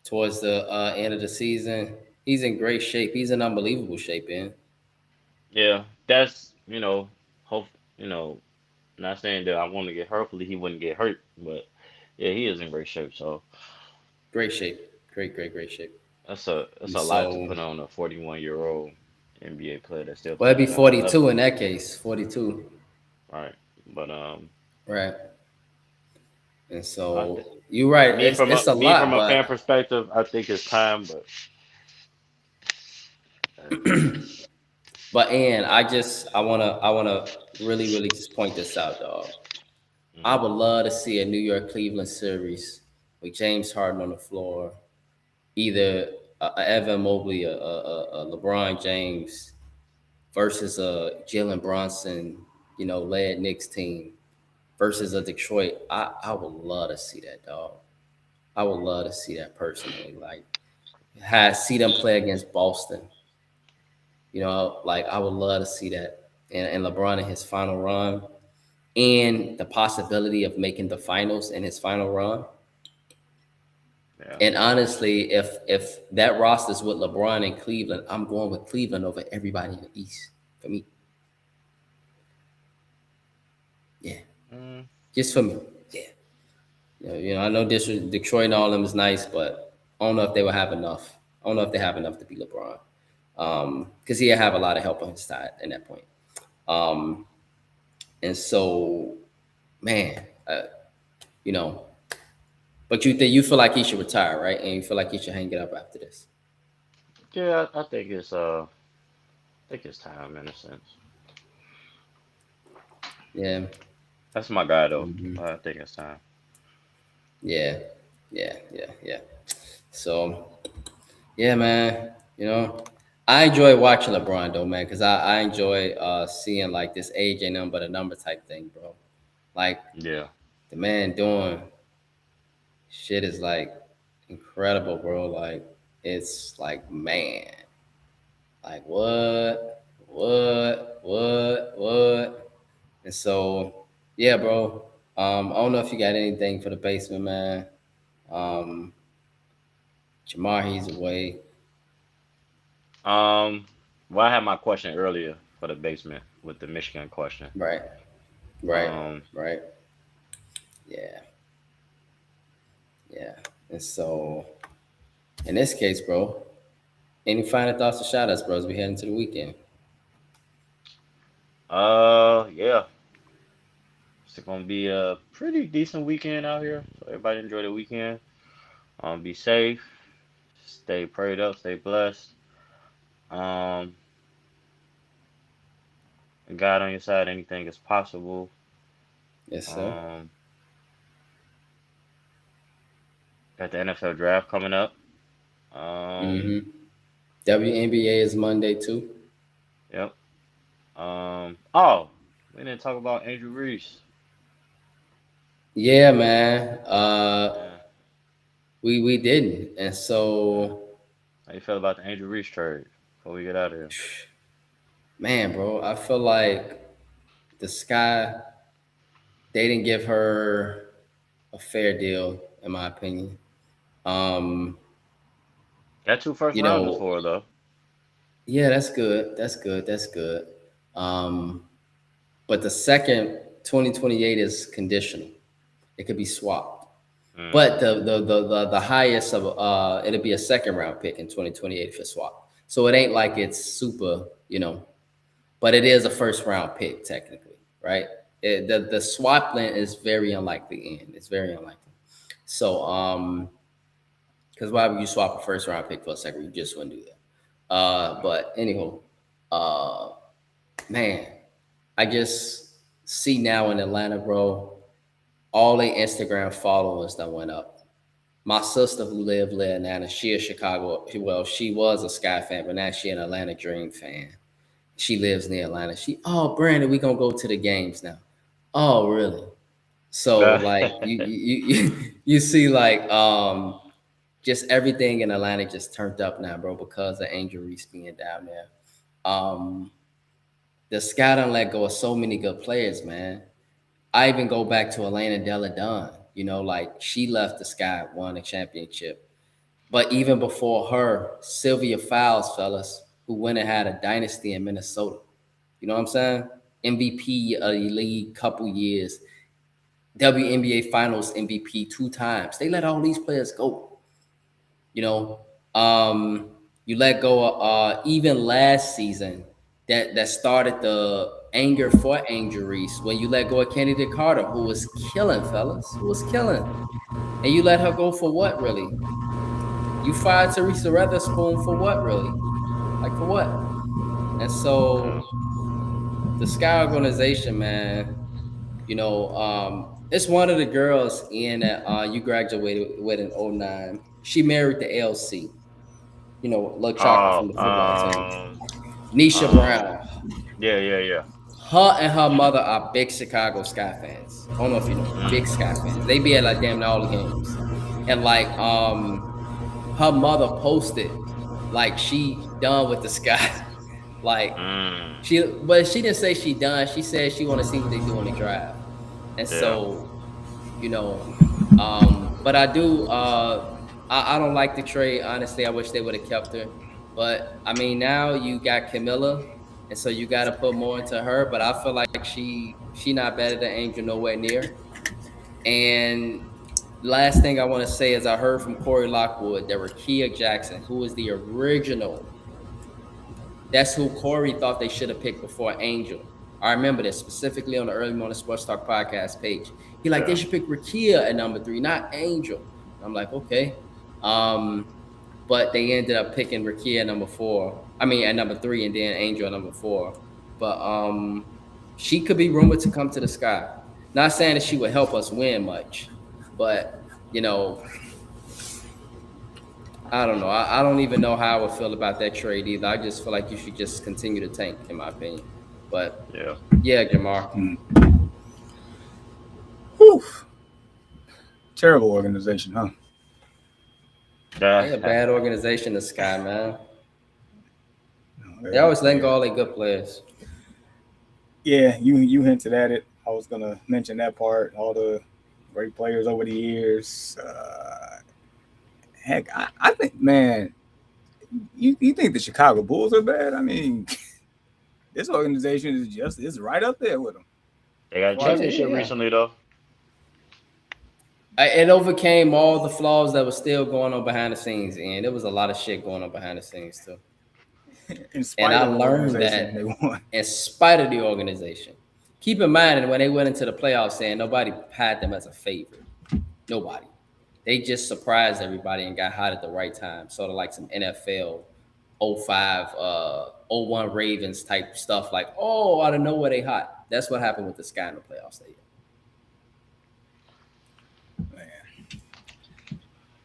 towards the end of the season. He's in great shape. He's in unbelievable shape, man. Yeah, that's hope not saying that I want to get hurt. Hopefully he wouldn't get hurt, but yeah, he is in great shape. So Great shape. Great shape. that's And a lot to so, put on a 41-year-old NBA player that's still well, it'd playing be at a high level. 42 in that case. 42. Right. But Right. And I so th you're right. me from a It's a me from lot, a fan but perspective, I think it's time, but but and I wanna really just point this out, dog. I mhm. would love to see a New York Cleveland series with James Harden on the floor, either Evan Mobley, LeBron James versus a Jalen Brunson, led Knicks team versus a Detroit. I would love to see that, dog. I would love to see that personally. Like, see them play against Boston. Like I would love to see that. And LeBron in his final run and the possibility of making the finals in his final run. Yeah. And honestly, if that roster's with LeBron in Cleveland, I'm going with Cleveland over everybody in the East. For me, yeah, Mm, just for me, yeah. I know this Detroit and all of them is nice, but I don't know if they will have enough. I don't know if they have enough to beat LeBron, because he'll have a lot of help on his side at that point. Um, and so, man, you know, but you feel like he should retire, right? And you feel like he should hang it up after this. yeah, I think it's time in a sense. Yeah. That's my guy though. Hmm. I think it's time. Yeah. Yeah. So, yeah, man. I enjoy watching LeBron though, man, because I enjoy seeing like this age ain't nothing but a number type thing, bro. Like Yeah. the man doing shit is like incredible, bro. Like it's like, man, like what? And so, yeah, bro. I don't know if you got anything for the basement, man. Um, Jamar, he's away. Um, well, I had my question earlier for the basement with the Michigan question. Right, right, Um, right. Yeah, yeah. And so, in this case, bro, any final thoughts or shout outs, bro, as we head into the weekend? yeah, it's gonna be a pretty decent weekend out here. So everybody enjoy the weekend. Be safe, stay prayed up, stay blessed. Um, God on your side, anything is possible. Yes, sir. Um, got the NFL draft coming up. Um, Mm-hmm. WNBA is Monday too. yep. Oh, we didn't talk about Andrew Reese. Yeah, man. Yeah, We didn't, and yeah. so, How you feel about the Andrew Reese trade before we get out of here? man, bro, I feel like the Sky they didn't give her a fair deal, in my opinion. Um, Got two first you rounders know, for her though. yeah, that's good. That's good. That's good. Um, but the second 2028 is conditional. It could be swapped. But Mm, the highest of it'll be a second round pick in 2028 if it's swapped. So it ain't like it's super, but it is a first round pick technically, right? The swap link is very unlikely in. It's very unlikely. So because why would you swap a first round pick for a second? You just wouldn't do that. But anyhow, uh, man, I just see now in Atlanta, bro, all the Instagram followers that went up. My sister who lived in Atlanta, she is Chicago. Well, she was a Sky fan, but now she an Atlanta Dream fan. She lives near Atlanta. Oh, Brandon, we gonna go to the games now. Oh, really? So mm. like you see like just everything in Atlanta just turned up now, bro, because of Angel Reese being down there. Um, the Sky done let go of so many good players, man. I even go back to Elena Della Don. Like she left the Sky, won a championship. But even before her, Sylvia Fowles, fellas, who went and had a dynasty in Minnesota. You know what I'm saying? MVP of the league couple years, WNBA Finals MVP 2 times. They let all these players go. You know, um, you let go of even last season that started the anger for Angel Reese when you let go of Kennedy Carter, who was killing, fellas, who was killing, and you let her go for what, really? You fired Teresa Weatherspoon for what, really? Like for what? And so the Sky organization, man, it's one of the girls in that you graduated with in '09. She married the LC, little chocolate Oh, from the football team. um, Nisha um, Brown. yeah, yeah, yeah. Her and her mother are big Chicago Sky fans. I don't know if you know, big Mm, Sky fans. They be at like damn near all the games. And like her mother posted like she done with the Sky. Like mm, but she didn't say she done. She said she want to see what they do in the draft. And yeah. so, you know, but I do I don't like the trade, honestly. I wish they would have kept her. But I mean now you got Camilla, and so you gotta put more into her. But I feel like she not better than Angel nowhere near. And last thing I want to say is I heard from Corey Lockwood that Rakia Jackson, who is the original, that's who Corey thought they should have picked before Angel. I remember this specifically on the Early Morning Sports Talk podcast page. He like they Yeah. should pick Rakia at number 3, not Angel. I'm like, okay. But they ended up picking Rakia at number 4. I mean at number 3, and then Angel at number 4. But she could be rumored to come to the Sky. Not saying that she would help us win much, but I don't know. I don't even know how I would feel about that trade either. I just feel like you should just continue to tank, in my opinion. But Yeah. yeah, Jamar. Whew. Terrible organization, huh? They a bad organization, the Sky, man. They Yeah, always letting go all their good players. yeah, you hinted at it. I was gonna mention that part. All the great players over the years. Heck, I think, man, you think the Chicago Bulls are bad? I mean, this organization is right up there with them. They got a Yeah, championship yeah. recently though. It overcame all the flaws that was still going on behind the scenes, and there was a lot of shit going on behind the scenes too. In And spite I of the learned organization, they that won. in spite of the organization. Keep in mind that when they went into the playoffs, saying nobody had them as a favorite. Nobody. They just surprised everybody and got hot at the right time, sort of like some NFL 05, 01 Ravens type stuff. Like, oh, out of nowhere they hot. That's what happened with the Sky in the playoffs that year. Man,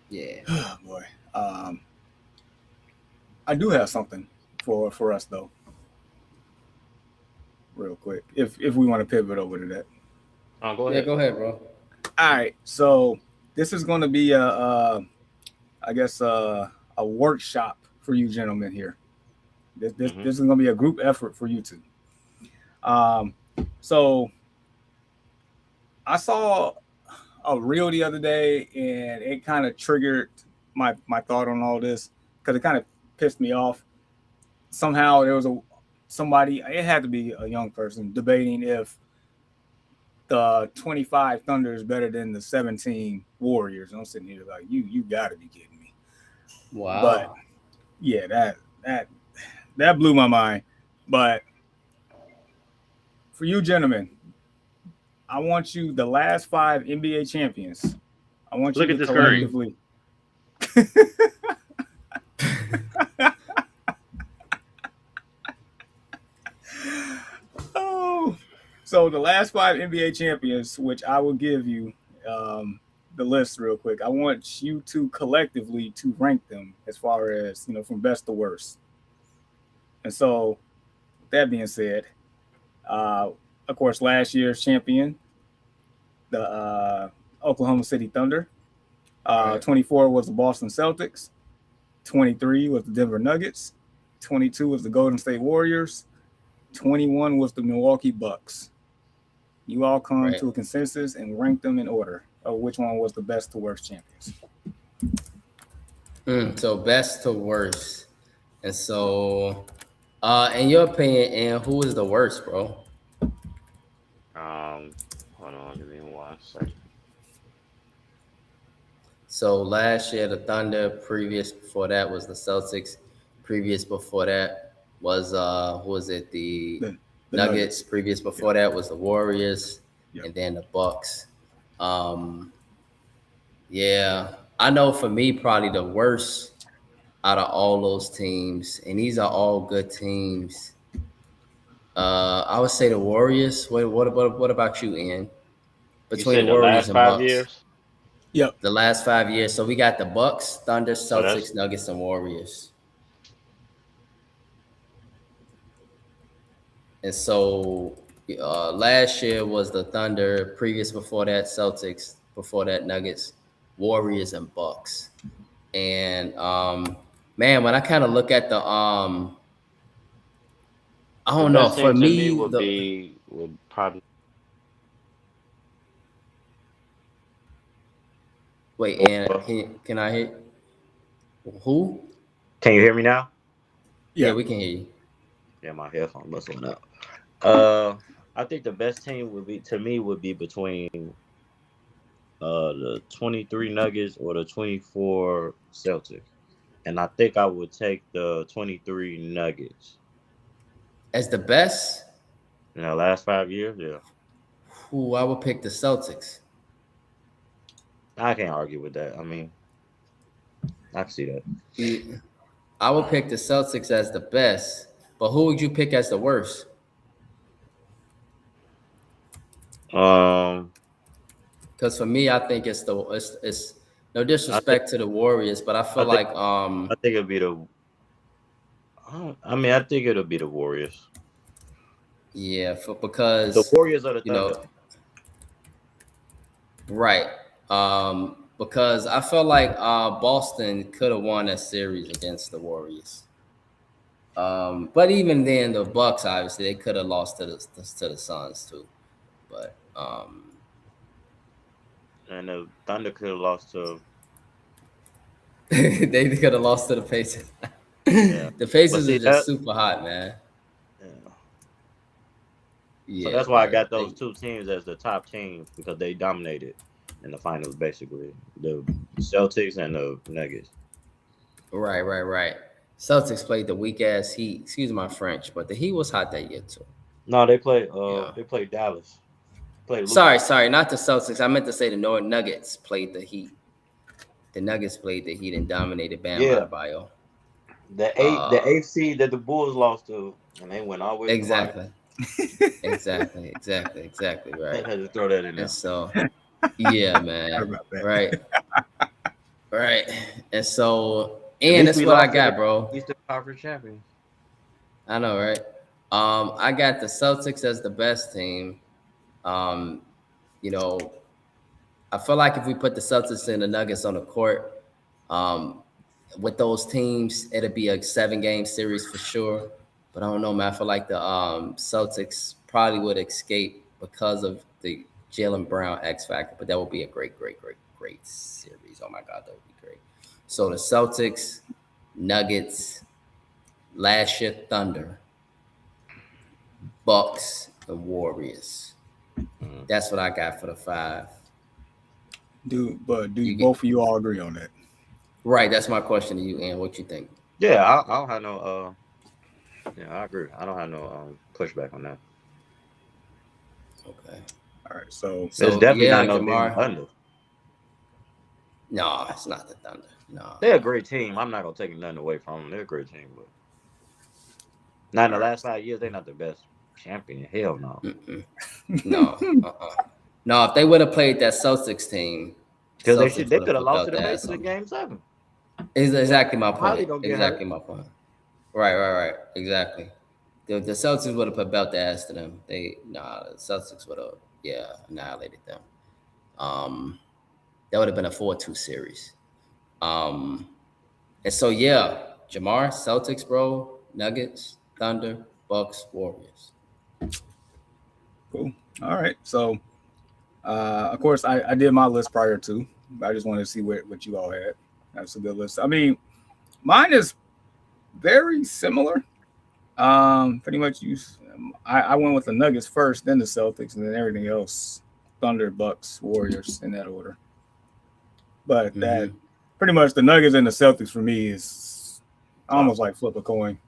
Yeah. oh boy. I do have something for us though, real quick. If we want to pivot over to that. Go Yeah, ahead. go ahead, bro. All right, so this is going to be I guess a workshop for you gentlemen here. This is going to be a group effort for you two. So I saw a reel the other day, and it kind of triggered my thought on all this because it kind of pissed me off. Somehow there was somebody, it had to be a young person, debating if the 25 Thunder is better than the 17 Warriors. I'm sitting here like, you got to be kidding me. Wow. But yeah, that blew my mind. But for you gentlemen, I want you, the last 5 NBA champions, I want Look you at to the screen. collectively. Oh, so the last 5 NBA champions, which I will give you the list real quick. I want you to collectively to rank them as far as, from best to worst. And so, that being said, of course, last year's champion, the Oklahoma City Thunder. Right. 24 was the Boston Celtics. 23 was the Denver Nuggets. 22 was the Golden State Warriors. 21 was the Milwaukee Bucks. You all come to a consensus and rank them in order of which one was the best to worst champions. So best to worst. And so, in your opinion, and who is the worst, bro? Hold on, give me 1 second. So last year the Thunder, previous before that was the Celtics, previous before that was who was it? The Nuggets. Previous before that was the Warriors, and then the Bucks. Yeah, I know for me probably the worst out of all those teams, and these are all good teams. I would say the Warriors. What about you, Ian? Between the Warriors and Bucks. Years? Yep. The last 5 years. So we got the Bucks, Thunder, Celtics, Nuggets, and Warriors. And so last year was the Thunder, previous before that Celtics, before that Nuggets, Warriors, and Bucks. And man, when I kind of look at the I don't know, for me would probably. Wait, and can I hear who? Can you hear me now? Yeah, we can hear you. Yeah, my headphone must went up. I think the best team would be between the 23 Nuggets or the 24 Celtics. And I think I would take the 23 Nuggets. As the best? In the last 5 years, yeah. Who I would pick the Celtics. I can't argue with that. I mean, I can see that. I would pick the Celtics as the best, but who would you pick as the worst? Because for me, I think it's no disrespect to the Warriors, but I feel I think it'll be the. I think it'll be the Warriors. Yeah, because the Warriors are the Thunder. Right. Because I felt like Boston could have won that series against the Warriors. But even then, the Bucks obviously they could have lost to the Suns too. But and the Thunder could have lost to. They could have lost to the Pacers. Yeah. The Pacers are just super hot, man. Yeah. So that's why I got those two teams as the top teams because they dominated in the finals, basically. The Celtics and the Nuggets. Right. Celtics played the weak ass Heat. Excuse my French, but the Heat was hot that year too. No, they played. They played Dallas. Sorry, not the Celtics. I meant to say the Nuggets played the Heat. The Nuggets played the Heat and dominated Bam Adebayo. The eighth seed that the Bulls lost to, and they went all the way to the finals. Exactly. Right. I had to throw that in And there. so, yeah, Sorry man. about that. Right. And so, At and least that's we what I lost to got, the bro. Eastern Conference champions. I know, right? I got the Celtics as the best team. Um, you know, I feel like if we put the Celtics and the Nuggets on the court, um, with those teams, it'll be a 7-game series for sure. But I don't know, man. I feel like the Celtics probably would escape because of the Jaylen Brown X factor. But that would be a great series. Oh my God, that would be great. So the Celtics, Nuggets, last year Thunder, Bucks, and Warriors. That's what I got for the 5. Do You get- both of you all agree on that? Right, that's my question to you, Ian. What you think? Yeah, I don't have no. Yeah, I agree. I don't have no pushback on that. Okay. All right, so It's definitely yeah, not no Jamar. damn Thunder. No, it's not the Thunder. No. They're a great team. I'm not gonna take nothing away from them. They're a great team, but not in the last 5 years. They're not the best champion. Hell no. No. No, if they would have played that Celtics team, Because Celtics they would could have have lost to put the their ass Pacers in on Game 7. It's exactly my Probably point. gonna get Exactly hurt. my point. Right. Exactly. The Celtics would have put belt their ass to them. The Celtics would have annihilated them. That would have been a 4-2 series. And so Jamar, Celtics, bro, Nuggets, Thunder, Bucks, Warriors. cool. All right, so of course I did my list prior to. I just wanted to see what you all had. That's a good list. I mean, mine is very similar. Pretty much I went with the Nuggets first, then the Celtics, and then everything else: Thunder, Bucks, Warriors in that order. But that pretty much the Nuggets and the Celtics for me is almost like flip a coin.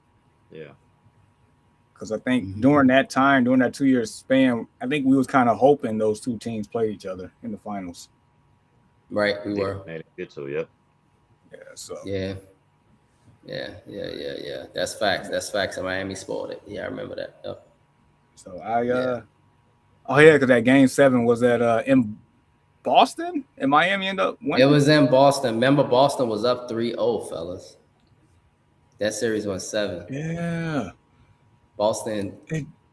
Yeah. Because I think during that 2-year span, I think we was kind of hoping those two teams played each other in the finals. Right, we were. Made it good to, yep. Yeah. So. Yeah. That's facts. And Miami spoiled it. Yeah, I remember that. Yep. So because that Game 7 was in Boston, and Miami ended up winning. It was in Boston. Remember, Boston was up 3-0, fellas. That series went 7. Yeah. Boston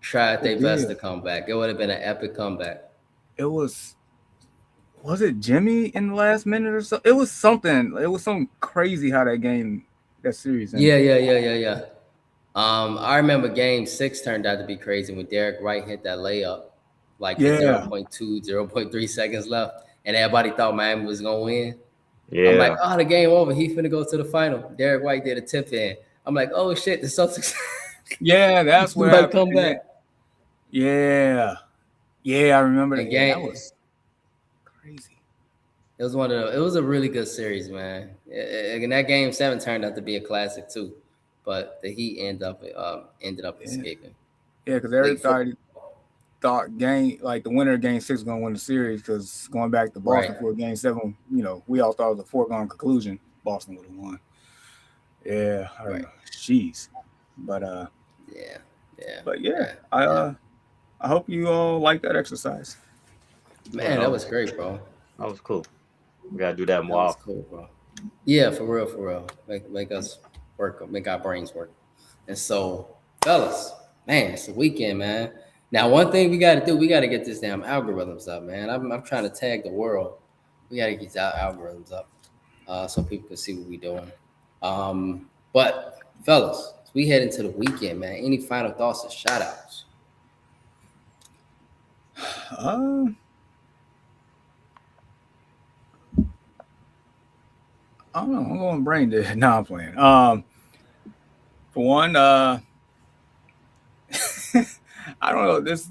tried their best to come back. It would have been an epic comeback. It was it Jimmy in the last minute or so? It was something. It was something crazy how that series ended. Yeah. I remember Game 6 turned out to be crazy when Derek White hit that layup, like with 0.2, 0.3 seconds left, and everybody thought Miami was gonna win. Yeah. I'm like, the game over. He finna go to the final. Derek White did a tip in. I'm like, oh shit, the Celtics. Yeah, that's what might come back. Yeah, I remember that. That was crazy. It was it was a really good series, man. And that Game 7 turned out to be a classic too, but the Heat ended up escaping. Yeah, because everybody thought the winner of Game 6 was gonna win the series, because going back to Boston for Game 7, we all thought it was a foregone conclusion. Boston would have won. Yeah, I don't know. Jeez, but yeah. But I hope you all like that exercise. Man, that was great, bro. That was cool. We gotta do that more. That was cool, bro. Yeah, for real. Make us work, make our brains work. And so, fellas, man, it's a weekend, man. Now, one thing we got to do, we got to get this damn algorithms up, man. I'm trying to tag the world. We got to get our algorithms up so people can see what we're doing. But, fellas, as we head into the weekend, man, any final thoughts or shout-outs? I don't know. I'm going brain dead. No, I'm playing. For one, I don't know. This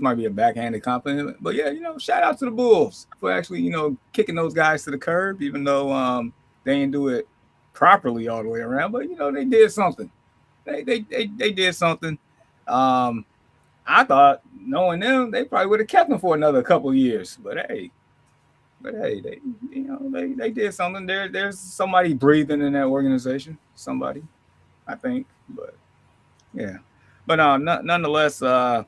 might be a backhanded compliment, but shout out to the Bulls for actually, kicking those guys to the curb, even though they didn't do it properly all the way around. But they did something. They did something. I thought, knowing them, they probably would have kept them for another couple of years. But hey, they did something. There's somebody breathing in that organization. Somebody. I think. But yeah, but nonetheless, NCAA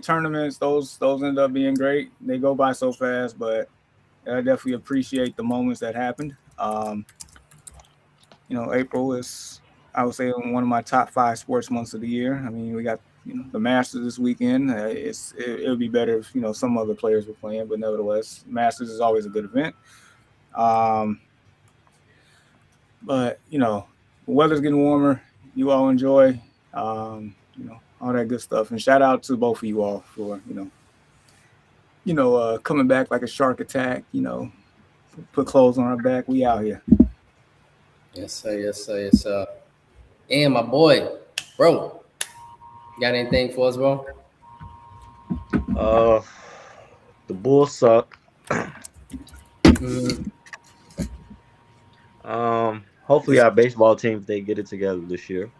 tournaments, those end up being great. They go by so fast, but I definitely appreciate the moments that happened. April is, I would say, one of my top 5 sports months of the year. I mean, we got the Masters this weekend. It would be better if some other players were playing, but nevertheless, Masters is always a good event. But the weather's getting warmer. You all enjoy, all that good stuff. And shout out to both of you all for coming back like a shark attack. Put clothes on our back. We out here. Yes, sir. Yes, sir. Yes, sir. And my boy, bro, got anything for us, bro? The Bulls suck. Mhm. Hopefully our baseball teams they get it together this year.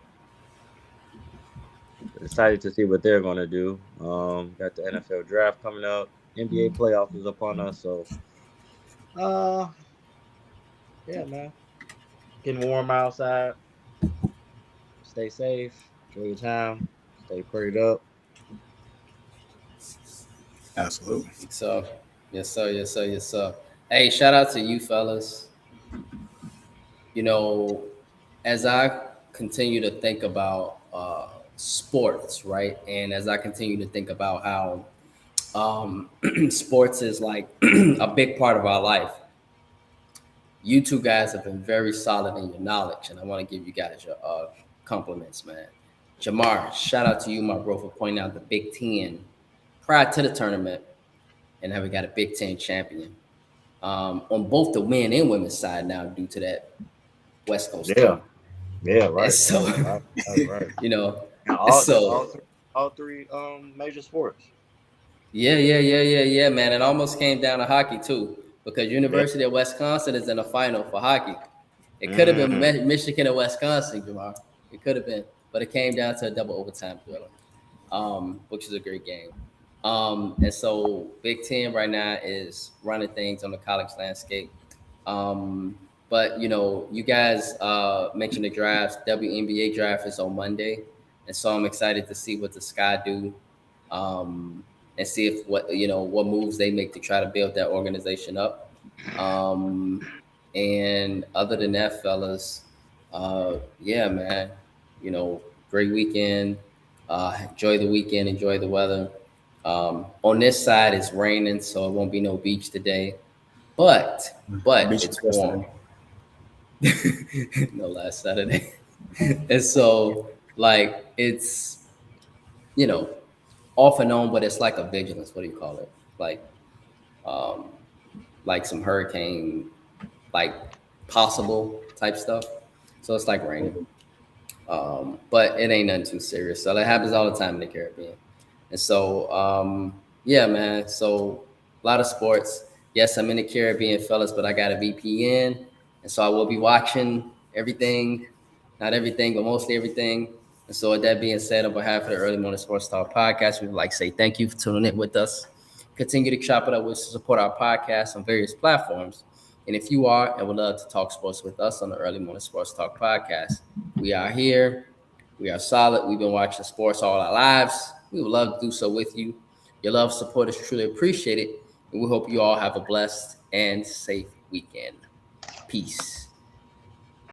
Excited to see what they're gonna do. Got the NFL draft coming up. NBA playoffs is upon us, so yeah, man. Getting warm outside. Stay safe. Enjoy your time. Stay prayed up. Absolutely. So, yes, sir. Yes, sir. Yes, sir. Hey, shout out to you, fellas. As I continue to think about sports, right, and as I continue to think about how sports is like a big part of our life, you two guys have been very solid in your knowledge, and I want to give you guys your compliments, man. Jamar, shout out to you, my bro, for pointing out the Big Ten prior to the tournament, and how we got a Big Ten champion on both the men and women's side now due to that West Coast Yeah. team. Yeah, right. And so, Right. All three major sports. Yeah, man. It almost came down to hockey too, because University of Wisconsin is in the final for hockey. It could have been Michigan and Wisconsin, Jamar. It could have been, but it came down to a double overtime thriller, which is a great game. And so Big Ten right now is running things on the college landscape. But you guys mentioned the drafts. WNBA draft is on Monday, and so I'm excited to see what the Sky do, and see if what moves they make to try to build that organization up. And other than that, fellas, yeah, man, great weekend. Enjoy the weekend. Enjoy the weather. On this side, it's raining, so it won't be no beach today. But it's warm. No, last Saturday. And so, like, it's off and on, but it's like a vigilance. What do you call it? Um, like some hurricane, like possible type stuff. So it's like raining. But it ain't nothing too serious. So that happens all the time in the Caribbean. And so, yeah, man. So a lot of sports. Yes, I'm in the Caribbean, fellas, but I got a VPN. And so I will be watching everything, not everything, but mostly everything. And so with that being said, on behalf of the Early Morning Sports Talk podcast, we would like to say thank you for tuning in with us. Continue to chop it up with support our podcast on various platforms. And if you are and would love to talk sports with us on the Early Morning Sports Talk podcast, we are here. We are solid. We've been watching sports all our lives. We would love to do so with you. Your love, support is truly appreciated. And we hope you all have a blessed and safe weekend. Peace.